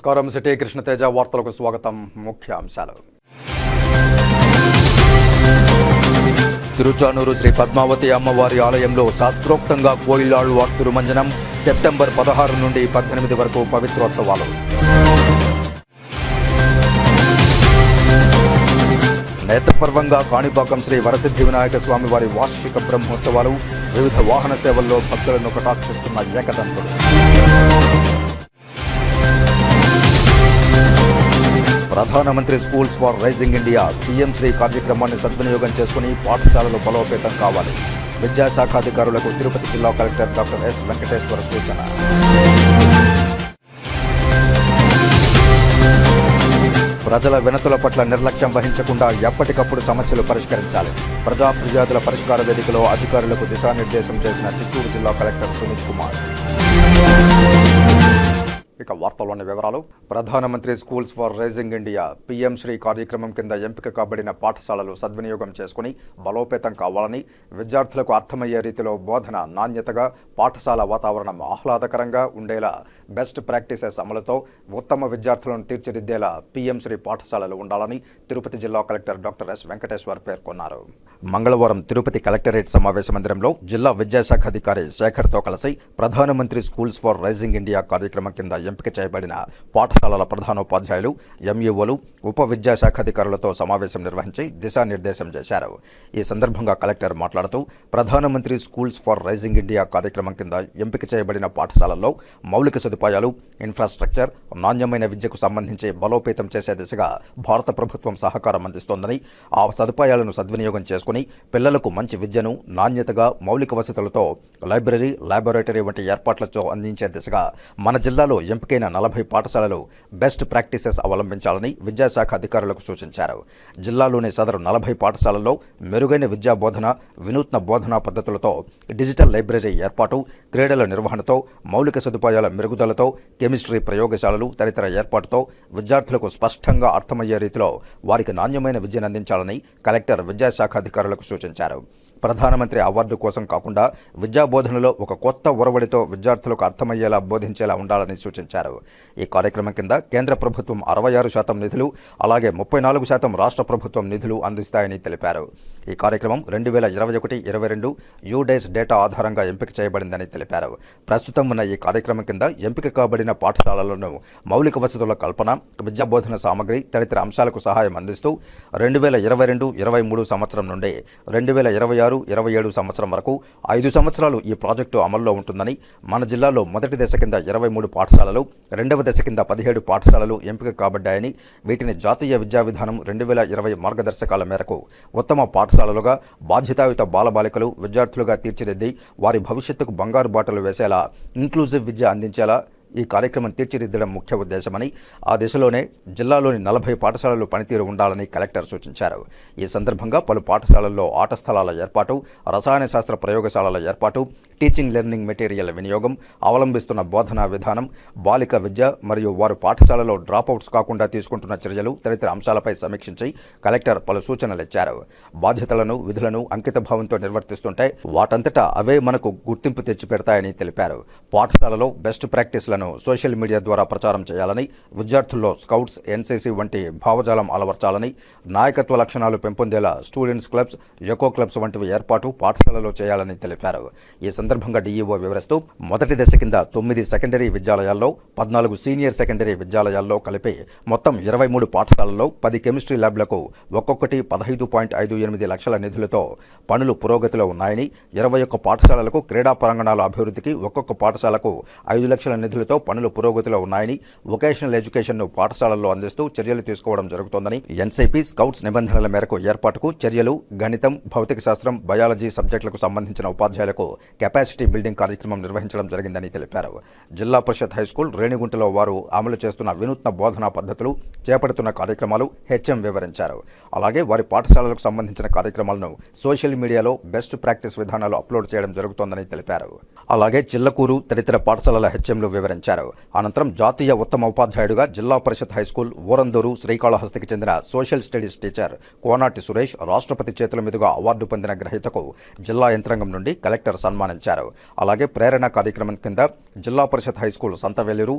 నమస్కారం. సిటీ కృష్ణతేజ వార్తలకు స్వాగతం. ముఖ్యాంశాలు. తిరుచానూరు శ్రీ పద్మావతి అమ్మవారి ఆలయంలో శాస్త్రోక్తంగా కోయిలాళ్వార్ తిరుమంజనం సెప్టెంబర్ 16 నుండి 18 వరకు పవిత్రోత్సవాలు. నేత్రపర్వంగా కాణిపాకం శ్రీ వరసిద్ధి వినాయక స్వామి వారి వార్షిక బ్రహ్మోత్సవాలు. వివిధ వాహన సేవల్లో భక్తులను కటాక్షిస్తున్న ఏకదంతుడు. ప్రధానమంత్రి schools for rising India PM Shri కార్యక్రమాన్ని సద్వినియోగం చేసుకుని పాఠశాలలు బలోపేతం కావాలి. విద్యాశాఖాధికారులకు తిరుపతి జిల్లా కలెక్టర్ డాక్టర్ ఎస్ వెంకటేశ్వర సూచన. ప్రజల వినతుల పట్ల నిర్లక్ష్యం వహించకుండా ఎప్పటికప్పుడు సమస్యలు పరిష్కరించాలి. ప్రజా ఫిర్యాదుల పరిష్కార వేదికలో అధికారులకు దిశానిర్దేశం చేసిన చిత్తూరు జిల్లా కలెక్టర్ సుమిత్ కుమార్. ఇక వార్తల్లోని వివరాలు. ప్రధానమంత్రి schools for rising India PM Shri కార్యక్రమం కింద ఎంపిక కాబడిన పాఠశాలలు సద్వినియోగం చేసుకుని బలోపేతం కావాలని, విద్యార్థులకు అర్థమయ్యే రీతిలో బోధన నాణ్యతగా, పాఠశాల వాతావరణం ఆహ్లాదకరంగా ఉండేలా బెస్ట్ ప్రాక్టీసెస్ అమలుతో ఉత్తమ విద్యార్థులను తీర్చిదిద్దేలా పీఎం శ్రీ పాఠశాలలు ఉండాలని తిరుపతి జిల్లా కలెక్టర్ డాక్టర్ ఎస్ వెంకటేశ్వర్ పేర్కొన్నారు. మంగళవారం తిరుపతి కలెక్టరేట్ సమావేశ మందిరంలో జిల్లా విద్యాశాఖ అధికారి శేఖర్తో కలిసి ప్రధానమంత్రి స్కూల్స్ ఫర్ రైజింగ్ ఇండియా కార్యక్రమం కింద ఎంపిక చేయబడిన పాఠశాలల ప్రధానోపాధ్యాయులు, ఎంఈఓలు, ఉప విద్యాశాఖ అధికారులతో సమావేశం నిర్వహించి దిశానిర్దేశం చేశారు. ఈ సందర్భంగా కలెక్టర్ మాట్లాడుతూ, ప్రధానమంత్రి స్కూల్స్ ఫర్ రైజింగ్ ఇండియా కార్యక్రమం కింద ఎంపిక చేయబడిన పాఠశాలల్లో మౌలిక సదుపాయాలు, ఇన్ఫ్రాస్ట్రక్చర్, నాణ్యమైన విద్యకు సంబంధించి బలోపేతం చేసే దిశగా భారత ప్రభుత్వం సహకారం అందిస్తోందని, ఆ సదుపాయాలను సద్వినియోగం చేసుకుని పిల్లలకు మంచి విద్యను నాణ్యతగా, మౌలిక వసతులతో లైబ్రరీ, లాబొరేటరీ వంటి ఏర్పాట్లతో అందించే దిశగా మన జిల్లాలో ఎంపికైన 40 పాఠశాలలు బెస్ట్ ప్రాక్టీసెస్ అవలంబించాలని విద్యాశాఖ అధికారులకు సూచించారు. జిల్లాలోని సదరు 40 పాఠశాలల్లో మెరుగైన విద్యా బోధన, వినూత్న బోధనా పద్ధతులతో, డిజిటల్ లైబ్రరీ ఏర్పాటు, క్రీడల నిర్వహణతో, మౌలిక సదుపాయాల మెరుగుదలతో, కెమిస్ట్రీ ప్రయోగశాలలు తదితర ఏర్పాటుతో విద్యార్థులకు స్పష్టంగా అర్థమయ్యే రీతిలో వారికి నాణ్యమైన విద్యను అందించాలని కలెక్టర్ విద్యాశాఖ అధికారులకు సూచించారు. ప్రధానమంత్రి అవార్డు కోసం కాకుండా విద్యాబోధనలో ఒక కొత్త ఒరవడితో విద్యార్థులకు అర్థమయ్యేలా బోధించేలా ఉండాలని సూచించారు. ఈ కార్యక్రమం కింద కేంద్ర ప్రభుత్వం 66% నిధులు, అలాగే 34% రాష్ట్ర ప్రభుత్వం నిధులు అందిస్తాయని తెలిపారు. ఈ కార్యక్రమం 2021-22 యూడేస్ డేటా ఆధారంగా ఎంపిక చేయబడిందని తెలిపారు. ప్రస్తుతం ఉన్న ఈ కార్యక్రమం కింద ఎంపిక కాబడిన పాఠశాలలను మౌలిక వసతుల కల్పన, విద్యాబోధన సామగ్రి తదితర అంశాలకు సహాయం అందిస్తూ 2022-23 సంవత్సరం నుండి 2026-27 సంవత్సరం వరకు 5 సంవత్సరాలు ఈ ప్రాజెక్టు అమల్లో ఉంటుందని, మన జిల్లాలో మొదటి దశ కింద 23 పాఠశాలలు, రెండవ దశ కింద 17 పాఠశాలలు ఎంపిక కాబడ్డాయని, వీటిని జాతీయ విద్యా విధానం 2020 మార్గదర్శకాల మేరకు ఉత్తమ పాఠశాలలుగా, బాధ్యతాయుత బాలబాలికలు విద్యార్థులుగా తీర్చిదిద్ది వారి భవిష్యత్తుకు బంగారు బాటలు వేసేలా ఇంక్లూజివ్ విద్య అందించేలా ఈ కార్యక్రమం తీర్చిదిద్దడం ముఖ్య ఉద్దేశమని, ఆ దిశలోనే జిల్లాలోని 40 పాఠశాలలు పనితీరు ఉండాలని కలెక్టర్ సూచించారు. ఈ సందర్భంగా పలు పాఠశాలల్లో ఆట స్థలాల ఏర్పాటు, రసాయన శాస్త్ర ప్రయోగశాలల ఏర్పాటు, టీచింగ్ లెర్నింగ్ మెటీరియల్ వినియోగం, అవలంబిస్తున్న బోధనా విధానం, బాలిక విద్య మరియు వారు పాఠశాలలో డ్రాపౌట్స్ కాకుండా తీసుకుంటున్న చర్యలు తదితర అంశాలపై సమీక్షించి కలెక్టర్ పలు సూచనలు ఇచ్చారు. బాధ్యతలను, విధులను అంకితభావంతో నిర్వర్తిస్తుంటే వాటంతటా అవే మనకు గుర్తింపు తెచ్చిపెడతాయని తెలిపారు. పాఠశాలలో బెస్ట్ ప్రాక్టీస్లను సోషల్ మీడియా ద్వారా ప్రచారం చేయాలని, విద్యార్థుల్లో స్కౌట్స్, ఎన్సీసీ వంటి భావజాలం అలవర్చాలని, నాయకత్వ లక్షణాలు పెంపొందేలా స్టూడెంట్స్ క్లబ్స్, ఎకో క్లబ్స్ వంటివి ఏర్పాటు పాఠశాలలో చేయాలని తెలిపారు. ఈ సందర్భంగా డీఈఓ వివరిస్తూ, మొదటి దశ కింద 9 సెకండరీ విద్యాలయాల్లో, 14 సీనియర్ సెకండరీ విద్యాలయాల్లో కలిపి మొత్తం 23 పాఠశాలల్లో 10 కెమిస్ట్రీ ల్యాబ్లకు ఒక్కొక్కటి 15.58 లక్షల నిధులతో పనులు పురోగతిలో ఉన్నాయని, 21 పాఠశాలలకు క్రీడా ప్రాంగణాల అభివృద్ధికి ఒక్కొక్క పాఠశాలకు 5 లక్షల నిధులతో పనులు పురోగతిలో ఉన్నాయని, వొకేషనల్ ఎడ్యుకేషన్ను పాఠశాలల్లో అందిస్తూ చర్యలు తీసుకోవడం జరుగుతోందని, ఎన్సీపీ, స్కౌట్స్ నిబంధనల మేరకు ఏర్పాటుకు చర్యలు, గణితం, భౌతిక శాస్త్రం, బయాలజీ సబ్జెక్టులకు సంబంధించిన ఉపాధ్యాయులకు కెపాసిటీ బిల్డింగ్ కార్యక్రమం నిర్వహించడం జరిగిందని తెలిపారు. జిల్లా పరిషత్ హైస్కూల్ రేణిగుంటలో వారు అమలు చేస్తున్న వినూత్న బోధనా పద్ధతులు, చేపడుతున్న కార్యక్రమాలు హెచ్ఎం వివరించారు. అలాగే వారి పాఠశాలలకు సంబంధించిన కార్యక్రమాలను సోషల్ మీడియాలో బెస్ట్ ప్రాక్టీస్ విధానాలు అప్లోడ్ చేయడం జరుగుతోందని తెలిపారు. అలాగే చిల్లకూరు తదితర పాఠశాలల హెచ్ఎంలు వివరించారు. అనంతరం జాతీయ ఉత్తమ ఉపాధ్యాయుడిగా జిల్లా పరిషత్ హైస్కూల్ ఊరందూరు శ్రీకాళహస్తికి చెందిన సోషల్ స్టడీస్ టీచర్ కోనాటి సురేష్ రాష్ట్రపతి చేతుల మీదుగా అవార్డు పొందిన గ్రహీతకు జిల్లా యంత్రాంగం నుండి కలెక్టర్ సన్మానించారు. అలాగే ప్రేరణ కార్యక్రమం కింద జిల్లా పరిషత్ హైస్కూల్ సంతవేలూరు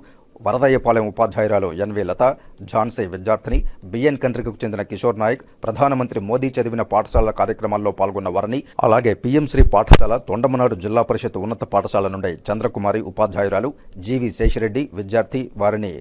వరదయ్యపాలెం ఉపాధ్యాయురాలు ఎన్వి లత, ఝాన్సీ విద్యార్థిని, బిఎన్ కంట్రీకి చెందిన కిషోర్ నాయక్, ప్రధానమంత్రి మోదీ చదివిన పాఠశాలల కార్యక్రమాల్లో పాల్గొన్న వారిని, అలాగే పీఎం శ్రీ పాఠశాల తొండమనాడు జిల్లా పరిషత్ ఉన్నత పాఠశాల నుండి చంద్రకుమారి ఉపాధ్యాయురాలు, జీవి శేషిరెడ్డి విద్యార్థి వారిని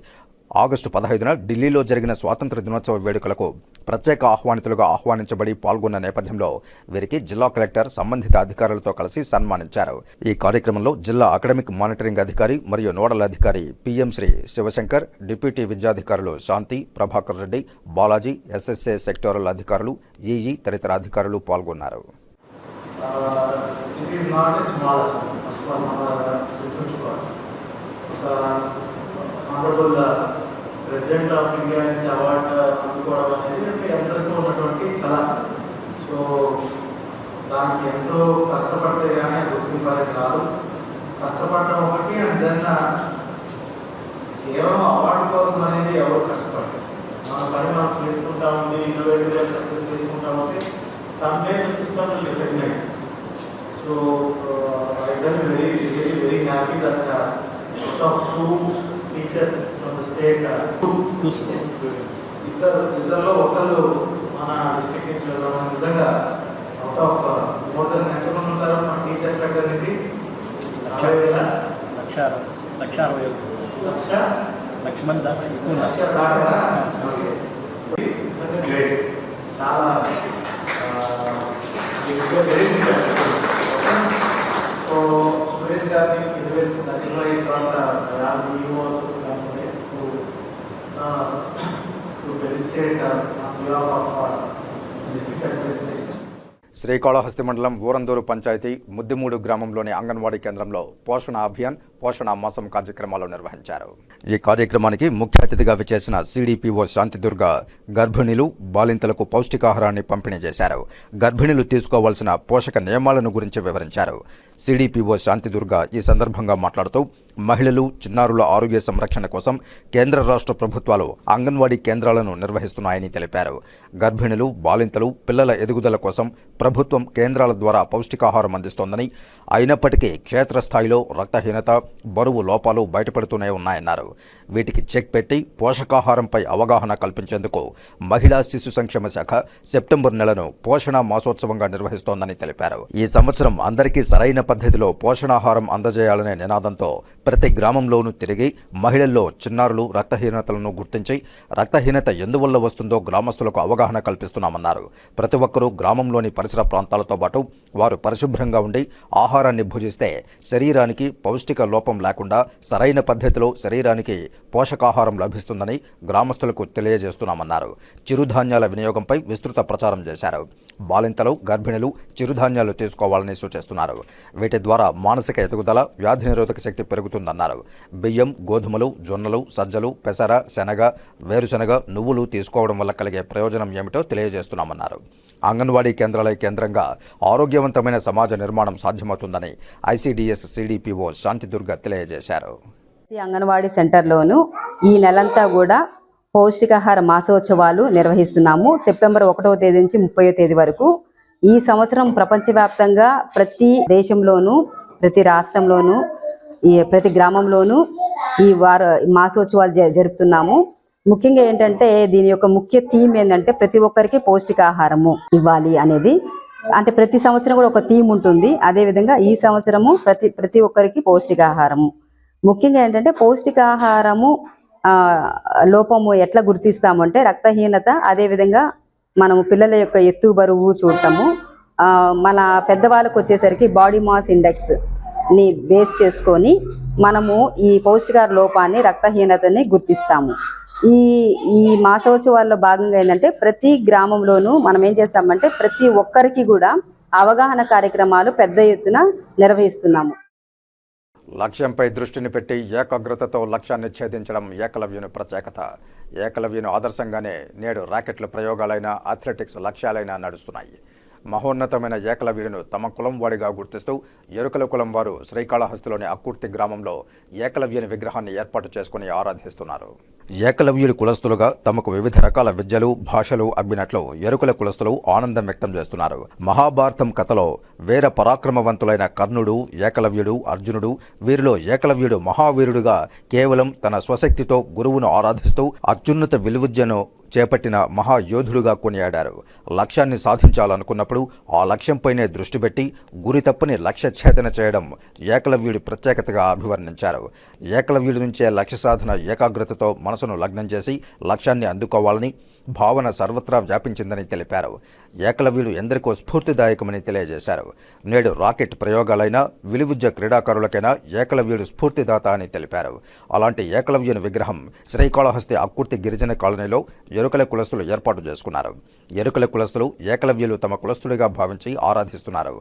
ఆగస్టు 15న ఢిల్లీలో జరిగిన స్వాతంత్ర దినోత్సవ వేడుకలకు ప్రత్యేక ఆహ్వానితులుగా ఆహ్వానించబడి పాల్గొన్న నేపథ్యంలో వీరికి జిల్లా కలెక్టర్ సంబంధిత అధికారులతో కలిసి సన్మానించారు. ఈ కార్యక్రమంలో జిల్లా అకాడమిక్ మానిటరింగ్ అధికారి మరియు నోడల్ అధికారి పీఎం శ్రీ శివశంకర్, డిప్యూటీ విద్యాధికారులు శాంతి, ప్రభాకర్ రెడ్డి, బాలాజీ, ఎస్ఎస్ఏ సెక్టోరల్ అధికారులు, ఈఈ తదితర అధికారులు పాల్గొన్నారు. ప్రెసిడెంట్ ఆఫ్ ఇండియా నుంచి అవార్డు అందుకోవడం అనేది అంటే అందరికీ ఉన్నటువంటి కళ. సో దానికి ఎంతో కష్టపడితే కానీ గుర్తింపు అనేది రాదు. కష్టపడడం ఒకటి, అండ్ దెన్ కేవలం అవార్డు కోసం అనేది ఎవరు కష్టపడరు. మన పని మనం చేసుకుంటా ఉండి ఇన్నోవేటివ్గా చేసుకుంటా ఉంటే some day the system will recognise. So I felt very happy that out of 2 teachers from the state, ఇద్దరులో ఒకళ్ళు మన డిస్ట్రిక్ట్ నుంచి వెళ్ళడం నిజంగా అవుట్ ఆఫ్ మోర్ దెన్ ఎంతమంది ఉంటారు మన టీచర్ ఫ్యాకల్టీ? 1,60,000 మంది దాటా. సో నిజంగా గ్రేట్, చాలా సో సురేష్ గారిని శ్రీకాళహస్తి మండలం ఊరందూరు పంచాయతీ ముద్దిమూడు గ్రామంలోని అంగన్వాడీ కేంద్రంలో పోషణ అభియాన్, పోషణ మాసం కార్యక్రమాలు నిర్వహించారు. ఈ కార్యక్రమానికి ముఖ్య అతిథిగా విచ్చేసిన సిడిపిఓ శాంతిదుర్గ గర్భిణీలు, బాలింతలకు పౌష్టికాహారాన్ని పంపిణీ చేశారు. గర్భిణీలు తీసుకోవాల్సిన పోషక నియమాలను గురించి వివరించారు. సిడిపిఓ శాంతిదుర్గ ఈ సందర్భంగా మాట్లాడుతూ మహిళలు, చిన్నారుల ఆరోగ్య సంరక్షణ కోసం కేంద్ర రాష్ట్ర ప్రభుత్వాలు అంగన్వాడీ కేంద్రాలను నిర్వహిస్తున్నాయని తెలిపారు. గర్భిణులు, బాలింతలు, పిల్లల ఎదుగుదల కోసం ప్రభుత్వం కేంద్రాల ద్వారా పౌష్టికాహారం అందిస్తోందని, అయినప్పటికీ క్షేత్రస్థాయిలో రక్తహీనత, బరువు లోపాలు బయటపడుతూనే ఉన్నాయన్నారు. వీటికి చెక్ పెట్టి పోషకాహారంపై అవగాహన కల్పించేందుకు మహిళా శిశు సంక్షేమ శాఖ సెప్టెంబర్ నెలను పోషణ మాసోత్సవంగా నిర్వహిస్తోందని తెలిపారు. ఈ సంవత్సరం అందరికీ సరైన పద్ధతిలో పోషణాహారం అందజేయాలనే నినాదంతో ప్రతి గ్రామంలోనూ తిరిగి మహిళల్లో చిన్నారులు రక్తహీనతలను గుర్తించి రక్తహీనత ఎందువల్ల వస్తుందో గ్రామస్తులకు అవగాహన కల్పిస్తున్నామన్నారు. ప్రతి ఒక్కరూ గ్రామంలోని పరిసర ప్రాంతాలతో పాటు వారు పరిశుభ్రంగా ఉండి ఆహారాన్ని భుజిస్తే శరీరానికి పౌష్టిక లోపం లేకుండా సరైన పద్ధతిలో శరీరానికి పోషకాహారం లభిస్తుందని గ్రామస్తులకు తెలియజేస్తున్నామన్నారు. చిరుధాన్యాల వినియోగంపై విస్తృత ప్రచారం చేశారు. బాలింతలు, గర్భిణులు చిరుధాన్యాలు తీసుకోవాలని సూచిస్తున్నారు. వీటి ద్వారా మానసిక ఎదుగుదల, వ్యాధి నిరోధక శక్తి పెరుగుతుందన్నారు. బియ్యం, గోధుమలు, జొన్నలు, సజ్జలు, పెసర, శనగ, వేరుశనగ, నువ్వులు తీసుకోవడం వల్ల కలిగే ప్రయోజనం ఏమిటో తెలియజేస్తున్నామన్నారు. అంగన్వాడీ కేంద్రాల కేంద్రంగా ఆరోగ్యవంతమైన సమాజ నిర్మాణం సాధ్యమవుతుందని ఐసిడిఎస్ సిడిపిఓ శాంతిదుర్గ తెలియజేశారు. అంగన్వాడీ సెంటర్లోనూ ఈ నెలంతా కూడా పౌష్టికాహార మాసోత్సవాలు నిర్వహిస్తున్నాము. సెప్టెంబర్ 1వ తేదీ నుంచి 30వ తేదీ వరకు. ఈ సంవత్సరం ప్రపంచవ్యాప్తంగా ప్రతి దేశంలోనూ, ప్రతి రాష్ట్రంలోనూ, ప్రతి గ్రామంలోనూ ఈ మాసోత్సవాలు జరుపుతున్నాము. ముఖ్యంగా ఏంటంటే దీని యొక్క ముఖ్య థీమ్ ఏంటంటే ప్రతి ఒక్కరికి పౌష్టికాహారము ఇవ్వాలి అనేది. అంటే ప్రతి సంవత్సరం కూడా ఒక థీమ్ ఉంటుంది. అదేవిధంగా ఈ సంవత్సరము ప్రతి ఒక్కరికి పౌష్టికాహారము. ముఖ్యంగా ఏంటంటే పౌష్టికాహారము లోపము ఎట్లా గుర్తిస్తామంటే రక్తహీనత, అదేవిధంగా మనము పిల్లల యొక్క ఎత్తు బరువు చూడటము, మన పెద్దవాళ్ళకు వచ్చేసరికి బాడీ మాస్ ఇండెక్స్ని బేస్ చేసుకొని మనము ఈ పౌష్టికాహార లోపాన్ని, రక్తహీనతని గుర్తిస్తాము. ఈ మాసోత్సవాల్లో భాగంగా ఏంటంటే ప్రతి గ్రామంలోనూ మనం ఏం చేస్తామంటే ప్రతి ఒక్కరికి కూడా అవగాహన కార్యక్రమాలు పెద్ద ఎత్తున నిర్వహిస్తున్నాము. లక్ష్యంపై దృష్టిని పెట్టి ఏకాగ్రతతో లక్ష్యాన్ని ఛేదించడం ఏకలవ్యుని ప్రత్యేకత. ఏకలవ్యుని ఆదర్శంగానే నేడు రాకెట్ల ప్రయోగాలైన, అథ్లెటిక్స్ లక్ష్యాలైనా నడుస్తున్నాయి. మహోన్నతమైన ఏకలవ్యుడిను తమ కులం వాడిగా గుర్తిస్తూ ఎరుకల కులం వారు శ్రీకాళహస్తిలోని అక్కుర్తి గ్రామంలో ఏకలవ్యుని విగ్రహాన్ని ఏర్పాటు చేసుకుని ఆరాధిస్తున్నారు. ఏకలవ్యుడి కులస్తులుగా తమకు వివిధ రకాల విద్యలు భాషలు అబ్బినట్లు ఎరుకల కులస్తులు ఆనందం వ్యక్తం చేస్తున్నారు. మహాభారతం కథలో వీర పరాక్రమవంతులైన కర్ణుడు, ఏకలవ్యుడు, అర్జునుడు, వీరిలో ఏకలవ్యుడు మహావీరుడుగా కేవలం తన స్వశక్తితో గురువును ఆరాధిస్తూ అత్యున్నత విలువిద్యను చేపట్టిన మహాయోధుడుగా కొనియాడారు. లక్ష్యాన్ని సాధించాలనుకున్నప్పుడు ఆ లక్ష్యంపైనే దృష్టి పెట్టి గురి తప్పని లక్ష్య ఛేదన చేయడం ఏకలవ్యుడి ప్రత్యేకతగా అభివర్ణించారు. ఏకలవ్యుడి నుంచే లక్ష్య సాధన ఏకాగ్రతతో మనసును లగ్నం చేసి లక్ష్యాన్ని అందుకోవాలని భావన సర్వత్రా వ్యాపించిందని తెలిపారు. ఏకలవ్యుడు ఎందరికో స్ఫూర్తిదాయకమని తెలియజేశారు. నేడు రాకెట్ ప్రయోగాలైన విలువిద్య క్రీడాకారులకైనా ఏకలవ్యుడు స్ఫూర్తిదాత అని తెలిపారు. అలాంటి ఏకలవ్యుని విగ్రహం శ్రీకాళహస్తి అక్కుర్తి గిరిజన కాలనీలో ఎరుకల కులస్తులు ఏర్పాటు చేసుకున్నారు. ఎరుకల కులస్తులు ఏకలవ్యులు తమ కులస్తుడిగా భావించి ఆరాధిస్తున్నారు.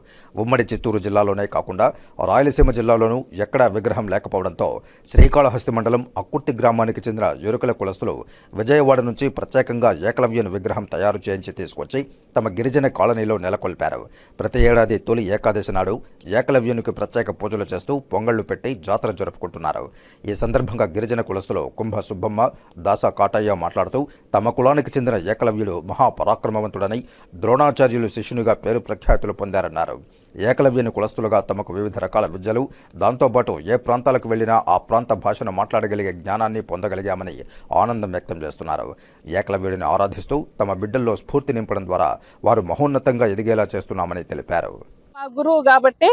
ఉమ్మడి చిత్తూరు జిల్లాలోనే కాకుండా రాయలసీమ జిల్లాలోనూ ఎక్కడా విగ్రహం లేకపోవడంతో శ్రీకాళహస్తి మండలం అక్కుర్తి గ్రామానికి చెందిన ఎరుకల కులస్తులు విజయవాడ నుంచి ప్రత్యేకంగా ఏకలవ్యుని విగ్రహం తయారు చేయించి తీసుకొచ్చి తమ గిరిజన కాలనీలో నెలకొల్పారు. ప్రతి ఏడాది తొలి ఏకాదశి నాడు ఏకలవ్యునికి ప్రత్యేక పూజలు చేస్తూ పొంగళ్లు పెట్టి జాతర జరుపుకుంటున్నారు. ఈ సందర్భంగా గిరిజన కులస్తులు కుంభ సుబ్బమ్మ, దాస కాటయ్య మాట్లాడుతూ తమ కులానికి చెందిన ఏకలవ్యుడు మహాపరాక్రమవంతుడని, ద్రోణాచార్యులు శిష్యునిగా పేరు ప్రఖ్యాతులు పొందారన్నారు. ఏకలవ్యుని కులస్తులుగా తమకు వివిధ రకాల విద్యలు, దాంతోపాటు ఏ ప్రాంతాలకు వెళ్లినా ఆ ప్రాంత భాషను మాట్లాడగలిగే జ్ఞానాన్ని పొందగలిగామని ఆనందం వ్యక్తం చేస్తున్నారు. ఏకలవ్యుడిని ఆరాధిస్తూ తమ బిడ్డల్లో స్ఫూర్తి నింపడం ద్వారా వారు మహోన్నతంగా ఎదిగేలా చేస్తున్నామని తెలిపారు. మా గురువు కాబట్టి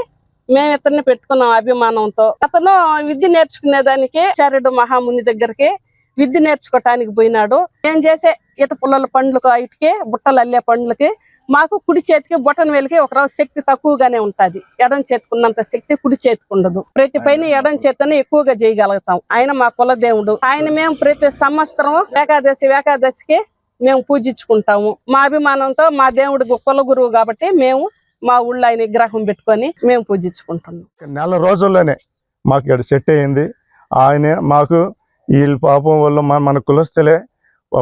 మేము ఇతన్ని పెట్టుకున్నాం అభిమానంతో. అతను విద్య నేర్చుకునేదానికి చారుడు మహాముని దగ్గరికి విద్య నేర్చుకోవటానికి పోయినాడు. నేను చేసే ఈత పుల్లల పండ్లకు ఇటుకి బుట్టలు అల్లే పండ్లకి మాకు కుడి చేతికి బొటన్ వేలికి ఒకరోజు శక్తి తక్కువగానే ఉంటది. ఎడం చేతికున్నంత శక్తి కుడి చేతికి ఉండదు. ప్రతి పైన ఎడం చేతనే ఎక్కువగా చేయగలుగుతాం. ఆయన మా కులదేవుడు. ఆయన మేము ప్రతి సంవత్సరం ఏకాదశికి మేము పూజించుకుంటాము. మా అభిమానంతో మా దేవుడికి కుల గురువు కాబట్టి మేము మా ఊళ్ళో ఆయన విగ్రహం పెట్టుకొని మేము పూజించుకుంటున్నాం. నెల రోజుల్లోనే మాకు ఇక్కడ సెట్ అయింది. ఆయన మాకు వీళ్ళ పాపం వల్ల మన కులస్తులే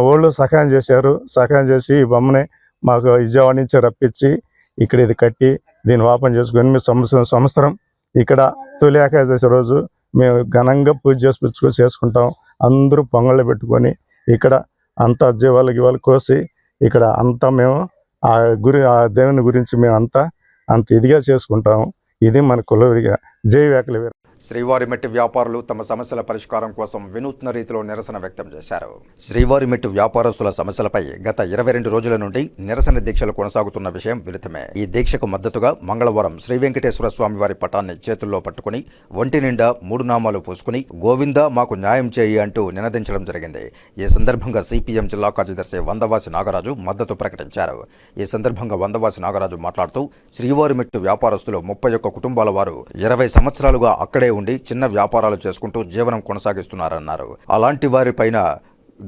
వాళ్ళు సహాయం చేశారు. సహాయం చేసి ఈ బొమ్మని మాకు విజయవాడ నుంచి రప్పించి ఇక్కడ ఇది కట్టి దీన్ని ఓపెన్ చేసుకొని మేము సంవత్సరం ఇక్కడ తొలి ఏకాదశి రోజు మేము ఘనంగా పూజ చేసుకుంటాం. అందరూ పొంగళ్ళు పెట్టుకొని ఇక్కడ అంతా జీవాలు కోసి ఇక్కడ అంతా మేము ఆ దేవుని గురించి మేము అంత ఇదిగా చేసుకుంటాము. ఇది మన కులవిగా జై ఏకలవ్య. శ్రీవారిమెట్టి వ్యాపారులు తమ సమస్యల పరిష్కారం కోసం వినూత్న రీతిలో నిరసన వ్యక్తం చేశారు. శ్రీవారిమెట్టి వ్యాపారస్తుల సమస్యలపై గత 22 రోజుల నుండి నిరసన దీక్షలు కొనసాగుతున్న విషయం విదితమే. ఈ దీక్షకు మద్దతుగా మంగళవారం శ్రీ వెంకటేశ్వర స్వామి వారి పటాన్ని చేతుల్లో పట్టుకుని ఒంటి నిండా 3 నామాలు పూసుకుని గోవిందా మాకు న్యాయం చేయి అంటూ నినదించడం జరిగింది. ఈ సందర్భంగా సిపిఎం జిల్లా కార్యదర్శి వందవాసి నాగరాజు మద్దతు ప్రకటించారు. ఈ సందర్భంగా వందవాసి నాగరాజు మాట్లాడుతూ శ్రీవారిమెట్టి వ్యాపారస్తులు 31 కుటుంబాల వారు 20 సంవత్సరాలుగా అక్కడే ఉండి చిన్న వ్యాపారాలు చేసుకుంటూ జీవనం కొనసాగిస్తున్నారన్నారు. అలాంటి వారిపైన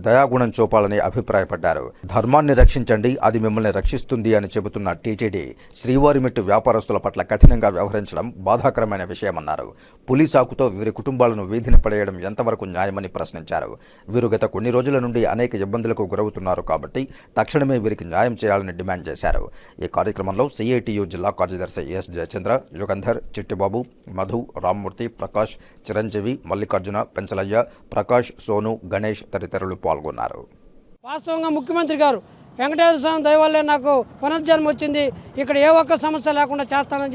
దయాగుణం చూపాలని అభిప్రాయపడ్డారు. ధర్మాన్ని రక్షించండి, అది మిమ్మల్ని రక్షిస్తుంది అని చెబుతున్న టీటీడీ శ్రీవారిమెట్టు వ్యాపారస్తుల పట్ల కఠినంగా వ్యవహరించడం బాధాకరమైన విషయమన్నారు. పులి సాకుతో వీరి కుటుంబాలను వీధిని పడేయడం ఎంతవరకు న్యాయమని ప్రశ్నించారు. వీరు గత కొన్ని రోజుల నుండి అనేక ఇబ్బందులకు గురవుతున్నారు కాబట్టి తక్షణమే వీరికి న్యాయం చేయాలని డిమాండ్ చేశారు. ఈ కార్యక్రమంలో సిఐటియు జిల్లా కార్యదర్శి ఎస్ జయచంద్ర, యుగంధర్, చిట్టిబాబు, మధు, రామ్మూర్తి, ప్రకాష్, చిరంజీవి, మల్లికార్జున, పెంచలయ్య, ప్రకాష్, సోను, గణేష్ తదితరులు పాల్గొన్నారు. వాస్తవంగా ముఖ్యమంత్రి గారు వెంకటేశ్వర స్వామి దయ వల్లే నాకు పునర్జన్మ వచ్చింది, ఇక్కడ ఏ ఒక్క సమస్య లేకుండా చేస్తానని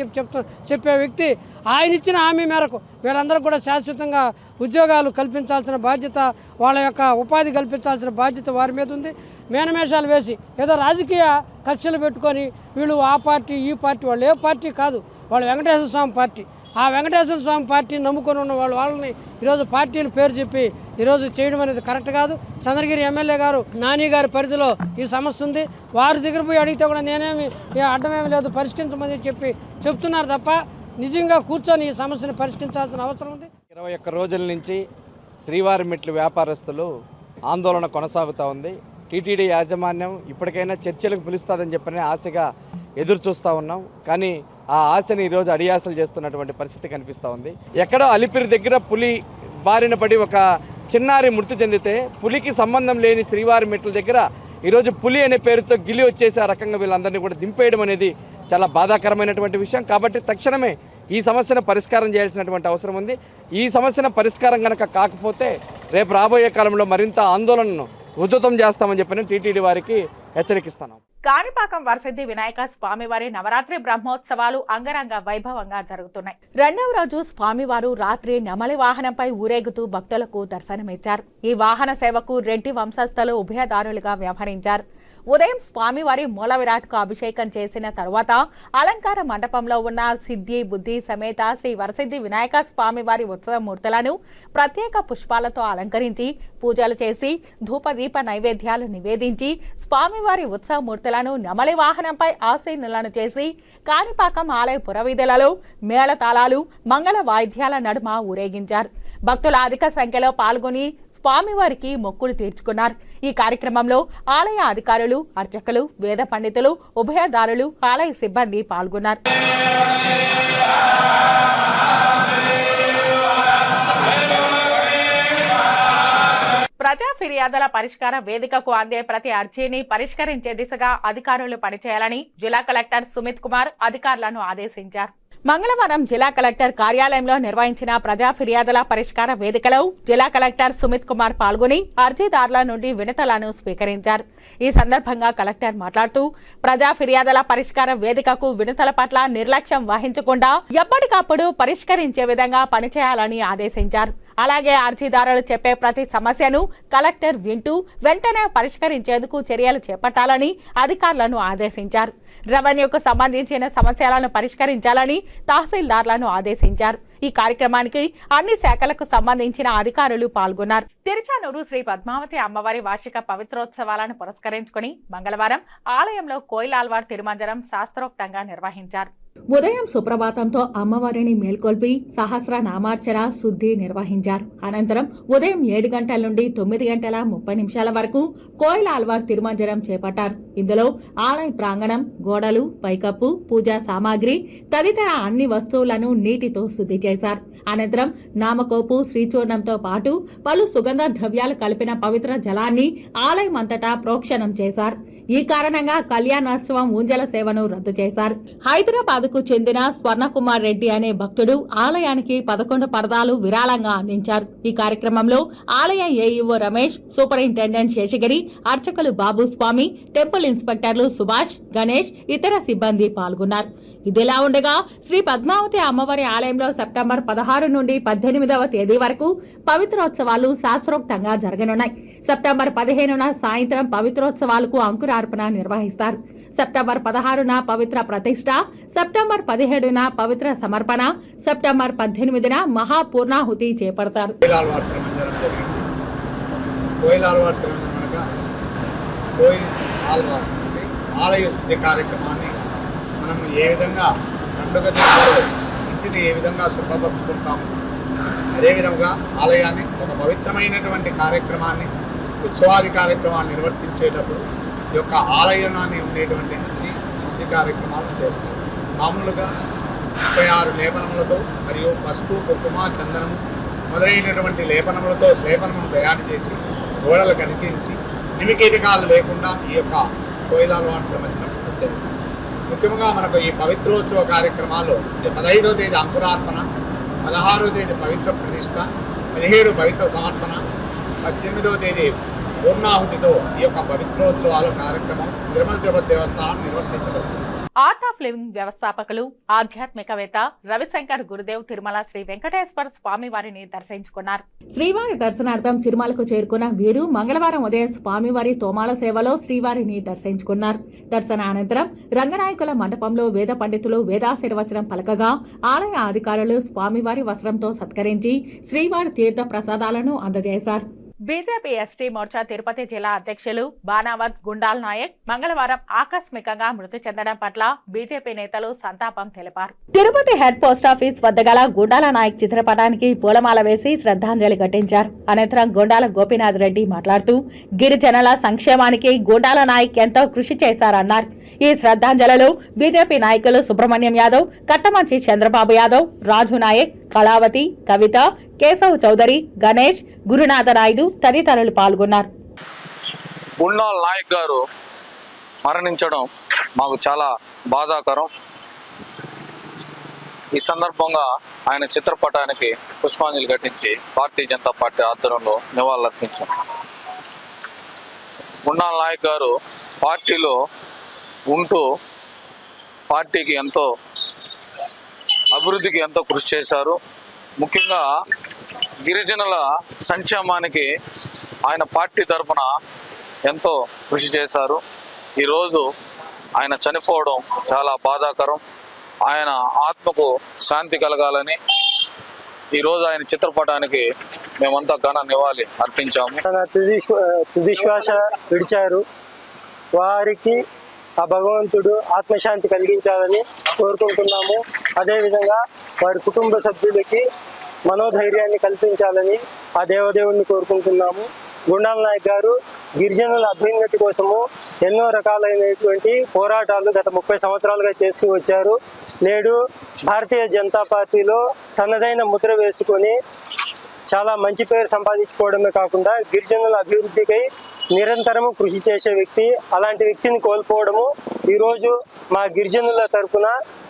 చెప్పే వ్యక్తి ఆయన ఇచ్చిన హామీ మేరకు వీళ్ళందరూ కూడా శాశ్వతంగా ఉద్యోగాలు కల్పించాల్సిన బాధ్యత, వాళ్ళ యొక్క ఉపాధి కల్పించాల్సిన బాధ్యత వారి మీద ఉంది. మేనమేషాలు వేసి ఏదో రాజకీయ కక్షలు పెట్టుకొని వీళ్ళు ఆ పార్టీ ఈ పార్టీ, వాళ్ళు ఏ పార్టీ కాదు, వాళ్ళు వెంకటేశ్వర స్వామి పార్టీ. ఆ వెంకటేశ్వర స్వామి పార్టీని నమ్ముకొని ఉన్న వాళ్ళని ఈరోజు పార్టీల పేరు చెప్పి ఈరోజు చేయడం అనేది కరెక్ట్ కాదు. చంద్రగిరి ఎమ్మెల్యే గారు నాని గారి పరిధిలో ఈ సమస్య ఉంది, వారి దగ్గర పోయి అడిగితే కూడా నేనేమి అడ్డమేమి లేదు పరిష్కరించమని చెప్తున్నారు తప్ప నిజంగా కూర్చొని ఈ సమస్యను పరిష్కరించాల్సిన అవసరం ఉంది. 21 రోజుల నుంచి శ్రీవారిమెట్లు వ్యాపారస్తులు ఆందోళన కొనసాగుతూ ఉంది. టీటీడీ యాజమాన్యం ఇప్పటికైనా చర్చలకు పిలుస్తుందని చెప్పని ఆశగా ఎదురు చూస్తూ ఉన్నాం. కానీ ఆ ఆశని ఈరోజు అడియాసలు చేస్తున్నటువంటి పరిస్థితి కనిపిస్తూ ఉంది. ఎక్కడో అలిపిరి దగ్గర పులి బారిన పడి ఒక చిన్నారి మృతి చెందితే పులికి సంబంధం లేని శ్రీవారిమెట్ల దగ్గర ఈరోజు పులి అనే పేరుతో గిలి వచ్చేసి ఆ రకంగా వీళ్ళందరినీ కూడా దింపేయడం అనేది చాలా బాధాకరమైనటువంటి విషయం. కాబట్టి తక్షణమే ఈ సమస్యను పరిష్కారం చేయాల్సినటువంటి అవసరం ఉంది. ఈ సమస్యను పరిష్కారం కనుక కాకపోతే రేపు రాబోయే కాలంలో మరింత ఆందోళనను ఉధృతం చేస్తామని చెప్పి టీటీడీ వారికి హెచ్చరికిస్తాను. కాణిపాకం వరసిద్ధి వినాయక స్వామివారి నవరాత్రి బ్రహ్మోత్సవాలు అంగరంగ వైభవంగా జరుగుతున్నాయి. రెండవ రోజు స్వామివారు రాత్రి నెమలి వాహనంపై ఊరేగుతూ భక్తులకు దర్శనమిచ్చారు. ఈ వాహన సేవకు రెడ్డి వంశస్థులు ఉభయదారులుగా వ్యవహరించారు. ఉదయం స్వామివారి మూల విరాట్కు అభిషేకం చేసిన తరువాత అలంకార మండపంలో ఉన్న సిద్ధి బుద్ధి సమేత శ్రీ వరసిద్ధి వినాయక స్వామివారి ఉత్సవ మూర్తులను ప్రత్యేక పుష్పాలతో అలంకరించి పూజలు చేసి ధూపదీప నైవేద్యాలు నివేదించి స్వామివారి ఉత్సవ మూర్తులను నెమలి వాహనంపై ఆసీనులను చేసి కాణిపాకం ఆలయ పురవీధులలో మేళతాళాలు మంగళ వాయిద్యాల నడుమ ఊరేగించారు. భక్తులు అధిక సంఖ్యలో పాల్గొని స్వామివారికి మొక్కులు తీర్చుకున్నారు. ఈ కార్యక్రమంలో ఆలయ అధికారులు, అర్చకులు, వేద పండితులు, ఉభయదారులు, ఆలయ సిబ్బంది పాల్గొన్నారు. ప్రజా ఫిర్యాదుల పరిష్కార వేదికకు అందే ప్రతి అర్జీని పరిష్కరించే దిశగా అధికారులు పనిచేయాలని జిల్లా కలెక్టర్ సుమిత్ కుమార్ అధికారులను ఆదేశించారు. మంగళవారం జిల్లా కలెక్టర్ కార్యాలయంలో నిర్వహించిన ప్రజా ఫిర్యాదుల పరిష్కార వేదికలో జిల్లా కలెక్టర్ సుమిత్ కుమార్ పాల్గొని అర్జీదారుల నుండి వినతులను స్వీకరించారు. ఈ సందర్భంగా కలెక్టర్ మాట్లాడుతూ ప్రజా ఫిర్యాదుల పరిష్కార వేదికకు వినతుల పట్ల నిర్లక్ష్యం వహించకుండా ఎప్పటికప్పుడు పరిష్కరించే విధంగా పనిచేయాలని ఆదేశించారు. అలాగే అర్జీదారులు చెప్పే ప్రతి సమస్యను కలెక్టర్ వింటూ వెంటనే పరిష్కరించేందుకు చర్యలు చేపట్టాలని అధికారులను ఆదేశించారు. రెవెన్యూకు సంబంధించిన సమస్యలను పరిష్కరించాలని తహసీల్దార్లను ఆదేశించారు. ఈ కార్యక్రమానికి అన్ని శాఖలకు సంబంధించిన అధికారులు పాల్గొన్నారు. తిరుచానూరు శ్రీ పద్మావతి అమ్మవారి వార్షిక పవిత్రోత్సవాలను పురస్కరించుకుని మంగళవారం ఆలయంలో కోయిలాల్వార్ తిరుమంజనం శాస్త్రోక్తంగా నిర్వహించారు. ఉదయం సుప్రభాతంతో అమ్మవారిని మేల్కొల్పి సహస్ర నామార్చన శుద్ధి నిర్వహించారు. అనంతరం ఉదయం 7 గంటల నుండి 9 గంటల 30 నిమిషాల వరకు కోయిలాల్వార్ తిరుమంజనం చేపట్టారు. ఇందులో ఆలయ ప్రాంగణం, గోడలు, పైకప్పు, పూజా సామాగ్రి తదితర అన్ని వస్తువులను నీటితో శుద్ధి చేశారు. అనంతరం నామకోపు, శ్రీచూర్ణంతో పాటు పలు సుగంధ ద్రవ్యాలు కలిపిన పవిత్ర జలాన్ని ఆలయం అంతటా ప్రోక్షణం చేశారు. ఈ కారణంగా కళ్యాణోత్సవం ఊంజల సేవను రద్దు చేశారు. హైదరాబాద్ కు చెందిన స్వర్ణకుమార్ రెడ్డి అనే భక్తుడు ఆలయానికి 11 పరదాలు విరాళంగా అందించారు. ఈ కార్యక్రమంలో ఆలయ ఏఈఓ రమేష్, సూపరింటెండెంట్ శేషగిరి, అర్చకులు బాబు స్వామి, టెంపుల్ ఇన్స్పెక్టర్లు సుభాష్, గణేష్, ఇతర సిబ్బంది పాల్గొన్నారు. ఇదిలా ఉండగా శ్రీ పద్మావతి అమ్మవారి ఆలయంలో సెప్టెంబర్ 16 నుండి 18వ తేదీ వరకు పవిత్రోత్సవాలు శాస్త్రోక్తంగా జరగనున్నాయి. సెప్టెంబర్ 15న సాయంత్రం పవిత్రోత్సవాలకు అంకురార్పణ నిర్వహిస్తారు. సెప్టెంబర్ 16న పవిత్ర ప్రతిష్ట, సెప్టెంబర్ 17న పవిత్ర సమర్పణ, సెప్టెంబర్ 18న మహాపూర్ణాహుతి చేపడతారు. ఆలయ శుద్ధి కార్యక్రమాన్ని మనం ఏ విధంగా పండుగ దినాల్లో ఇంటిని ఏ విధంగా శుభ్రపరుచుకుంటాము, అదేవిధంగా ఆలయాన్ని ఒక పవిత్రమైనటువంటి కార్యక్రమాన్ని, ఉత్సవాది కార్యక్రమాన్ని నిర్వర్తించేటప్పుడు ఈ యొక్క ఆలయాన్ని ఉండేటువంటి అన్ని శుద్ధి కార్యక్రమాలు చేస్తాం. మామూలుగా 36 లేపనములతో మరియు పసుపు, కుంకుమ, చందనము మొదలైనటువంటి లేపనములతో లేపనమును తయారు చేసి గోడలు కనిపించి నిమికీటకాలు లేకుండా ఈ యొక్క కోయిలాల్వార్ తిరుమంజనం జరుగుతుంది. ముఖ్యంగా మనకు ఈ పవిత్రోత్సవ కార్యక్రమాల్లో 15వ తేదీ అంకురార్పణ, 16వ తేదీ పవిత్ర ప్రతిష్ట, 17 పవిత్ర సమర్పణ, 18వ తేదీ పూర్ణాహుతితో ఈ యొక్క పవిత్రోత్సవాల కార్యక్రమం తిరుమల తిరుపతి దేవస్థానం నిర్వర్తించబడుతుంది. ఆర్ట్ ఆఫ్ లివింగ్ వ్యవస్థాపకులు ఆధ్యాత్మికవేత్త రవిశంకర్ గురుదేవ్ తిరుమల శ్రీ వెంకటేశ్వర స్వామి వారిని దర్శించుకున్నారు. శ్రీవారి దర్శనార్థం తిరుమలకు చేరుకున్న వీరు మంగళవారం ఉదయం స్వామివారి తోమాల సేవలో శ్రీవారిని దర్శించుకున్నారు. దర్శన అనంతరం రంగనాయకుల మండపంలో వేద పండితులు వేదాశీర్వచనం పలకగా ఆలయ అధికారులు స్వామివారి వస్త్రంతో సత్కరించి శ్రీవారి తీర్థ ప్రసాదాలను అందజేశారు. బీజేపీ ఎస్టీ మోర్చా తిరుపతి జిల్లా అధ్యక్షులు బానావత్ గుండాల్ నాయక్ మంగళవారం ఆకస్మికంగా మృతి చెందడం పట్ల బీజేపీ నేతలు సంతాపం తెలిపారు. తిరుపతి హెడ్ పోస్టాఫీస్ వద్ద గల గుండాల నాయక్ చిత్రపటానికి పూలమాల వేసి శ్రద్ధాంజలి ఘటించారు. అనంతరం గుండాల గోపీనాథ్ రెడ్డి మాట్లాడుతూ గిరిజనుల సంక్షేమానికి గుండాల నాయక్ ఎంతో కృషి చేశారన్నారు. ఈ శ్రద్ధాంజలిలో బీజేపీ నాయకులు సుబ్రహ్మణ్యం యాదవ్, కట్టమంచి చంద్రబాబు యాదవ్, రాజు నాయక్, కళావతి, కవిత, కేశవ్ చౌదరి, గణేష్, గురునాథ నాయుడు తదితరులు పాల్గొన్నారు. గుండాల నాయక్ గారు మరణించడం మాకు చాలా బాధాకరం. ఈ సందర్భంగా ఆయన చిత్రపటానికి పుష్పాంజలి ఘటించి భారతీయ జనతా పార్టీ ఆధ్వర్యంలో నివాళులర్పించాం. గుండాల నాయక్ గారు పార్టీలో ఉంటూ పార్టీకి ఎంతో అభివృద్ధికి ఎంతో కృషి చేశారు. ముఖ్యంగా గిరిజనుల సంక్షేమానికి ఆయన పార్టీ తరఫున ఎంతో కృషి చేశారు. ఈరోజు ఆయన చనిపోవడం చాలా బాధాకరం. ఆయన ఆత్మకు శాంతి కలగాలని ఈరోజు ఆయన చిత్రపటానికి మేమంతా ఘన నివాళి అర్పించాము. తన తుది శ్వాస విడిచారు. వారికి ఆ భగవంతుడు ఆత్మశాంతి కలిగించాలని కోరుకుంటున్నాము. అదేవిధంగా వారి కుటుంబ సభ్యులకి మనోధైర్యాన్ని కల్పించాలని ఆ దేవదేవుడిని కోరుకుంటున్నాము. గుండాల నాయక్ గారు గిరిజనుల అభ్యున్నతి కోసము ఎన్నో రకాలైనటువంటి పోరాటాలు గత 30 సంవత్సరాలుగా చేస్తూ వచ్చారు. నేడు భారతీయ జనతా పార్టీలో తనదైన ముద్ర వేసుకొని చాలా మంచి పేరు సంపాదించుకోవడమే కాకుండా గిరిజనుల అభివృద్ధికై నిరంతరము కృషి చేసే వ్యక్తి. అలాంటి వ్యక్తిని కోల్పోవడము ఈరోజు మా గిరిజనుల తరఫున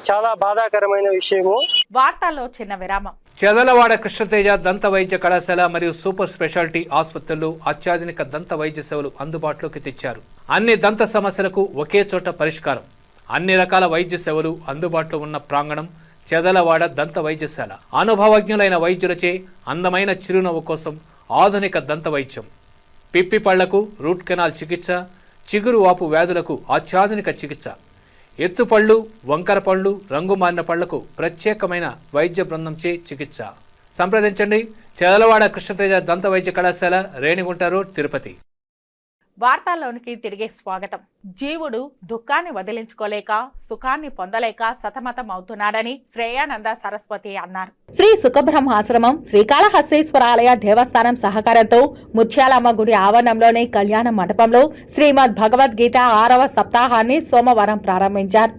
చాలా బాధాకరమైన విషయము. వార్తల్లో చిన్న విరామం. చెదలవాడ కృష్ణతేజ దంత వైద్య కళాశాల మరియు సూపర్ స్పెషాలిటీ ఆసుపత్రుల్లో అత్యాధునిక దంత వైద్య సేవలు అందుబాటులోకి తెచ్చారు. అన్ని దంత సమస్యలకు ఒకే చోట పరిష్కారం. అన్ని రకాల వైద్య సేవలు అందుబాటులో ఉన్న ప్రాంగణం చెదలవాడ దంత వైద్యశాల. అనుభవజ్ఞులైన వైద్యులచే అందమైన చిరునవ్వు కోసం ఆధునిక దంత వైద్యం, పిప్పి పళ్లకు రూట్ కెనాల్ చికిత్స, చిగురు వాపు వ్యాధులకు అత్యాధునిక చికిత్స, ఎత్తుపళ్ళు, వంకర పళ్ళు, రంగు మారిన పళ్లకు ప్రత్యేకమైన వైద్య బృందంచే చికిత్స. సంప్రదించండి చెదలవాడ కృష్ణతేజ దంత వైద్య కళాశాల, రేణిగుంట రోడ్, తిరుపతి. వార్తల్లోనికి తిరిగి స్వాగతం. జీవుడు దుఃఖాన్ని వదిలించుకోలేక సుఖాన్ని పొందలేక సతమతం అవుతున్నాడని శ్రేయానంద సరస్వతి అన్నారు. శ్రీ సుఖబ్రహ్మాశ్రమం శ్రీకాళహస్తీశ్వర ఆలయ దేవస్థానం సహకారంతో ముత్యాలమ్మ గుడి ఆవరణంలోని కళ్యాణ మండపంలో శ్రీమద్ భగవద్గీత 6వ సప్తాహాన్ని సోమవారం ప్రారంభించారు.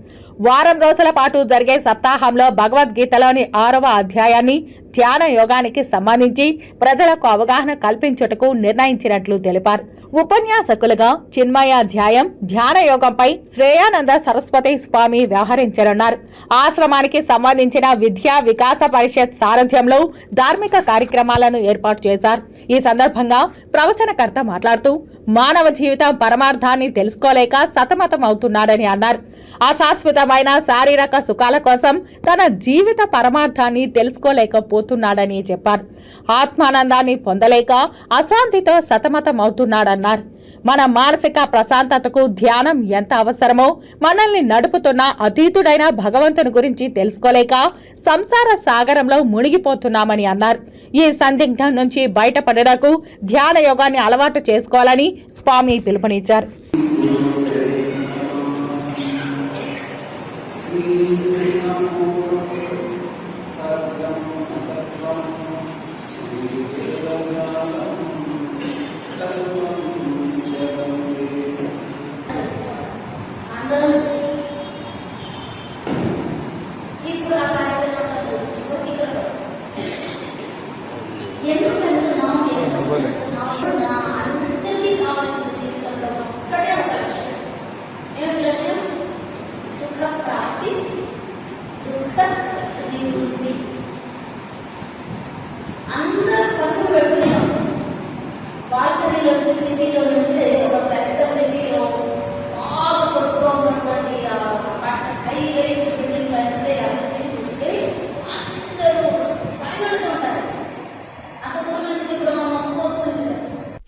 వారం రోజుల పాటు జరిగే సప్తాహంలో భగవద్గీతలోని 6వ అధ్యాయాన్ని ధ్యాన యోగానికి సంబంధించి ప్రజలకు అవగాహన కల్పించుటకు నిర్ణయించినట్లు తెలిపారు. ఉపన్యాసకులుగా చిన్మయాధ్యాయం ధ్యాన యోగంపై శ్రేయానంద సరస్వతి స్వామి వ్యవహరించనున్నారు. ఆశ్రమానికి సంబంధించిన విద్యా వికాస పరిషత్ సారథ్యంలో ధార్మిక కార్యక్రమాలను ఏర్పాటు చేశారు. ఈ సందర్భంగా ప్రవచనకర్త మాట్లాడుతూ మానవ జీవితం పరమార్థాన్ని తెలుసుకోలేక సతమతం అవుతున్నాడని అన్నారు. అశాశ్వతమైన శారీరక సుఖాల కోసం తన జీవిత పరమార్థాన్ని తెలుసుకోలేకపోతున్నాడని చెప్పారు. ఆత్మానందాన్ని పొందలేక అశాంతితో సతమతం అవుతున్నాడన్నారు. మన మానసిక ప్రశాంతతకు ధ్యానం ఎంత అవసరమో మనల్ని నడుపుతున్న అతీతుడైన భగవంతుని గురించి తెలుసుకోలేక సంసార సాగరంలో మునిగిపోతున్నామని అన్నారు. ఈ సందిగ్ధం నుంచి బయటపడడానికి ధ్యాన యోగాన్ని అలవాటు చేసుకోవాలని స్వామి పిలుపునిచ్చారు.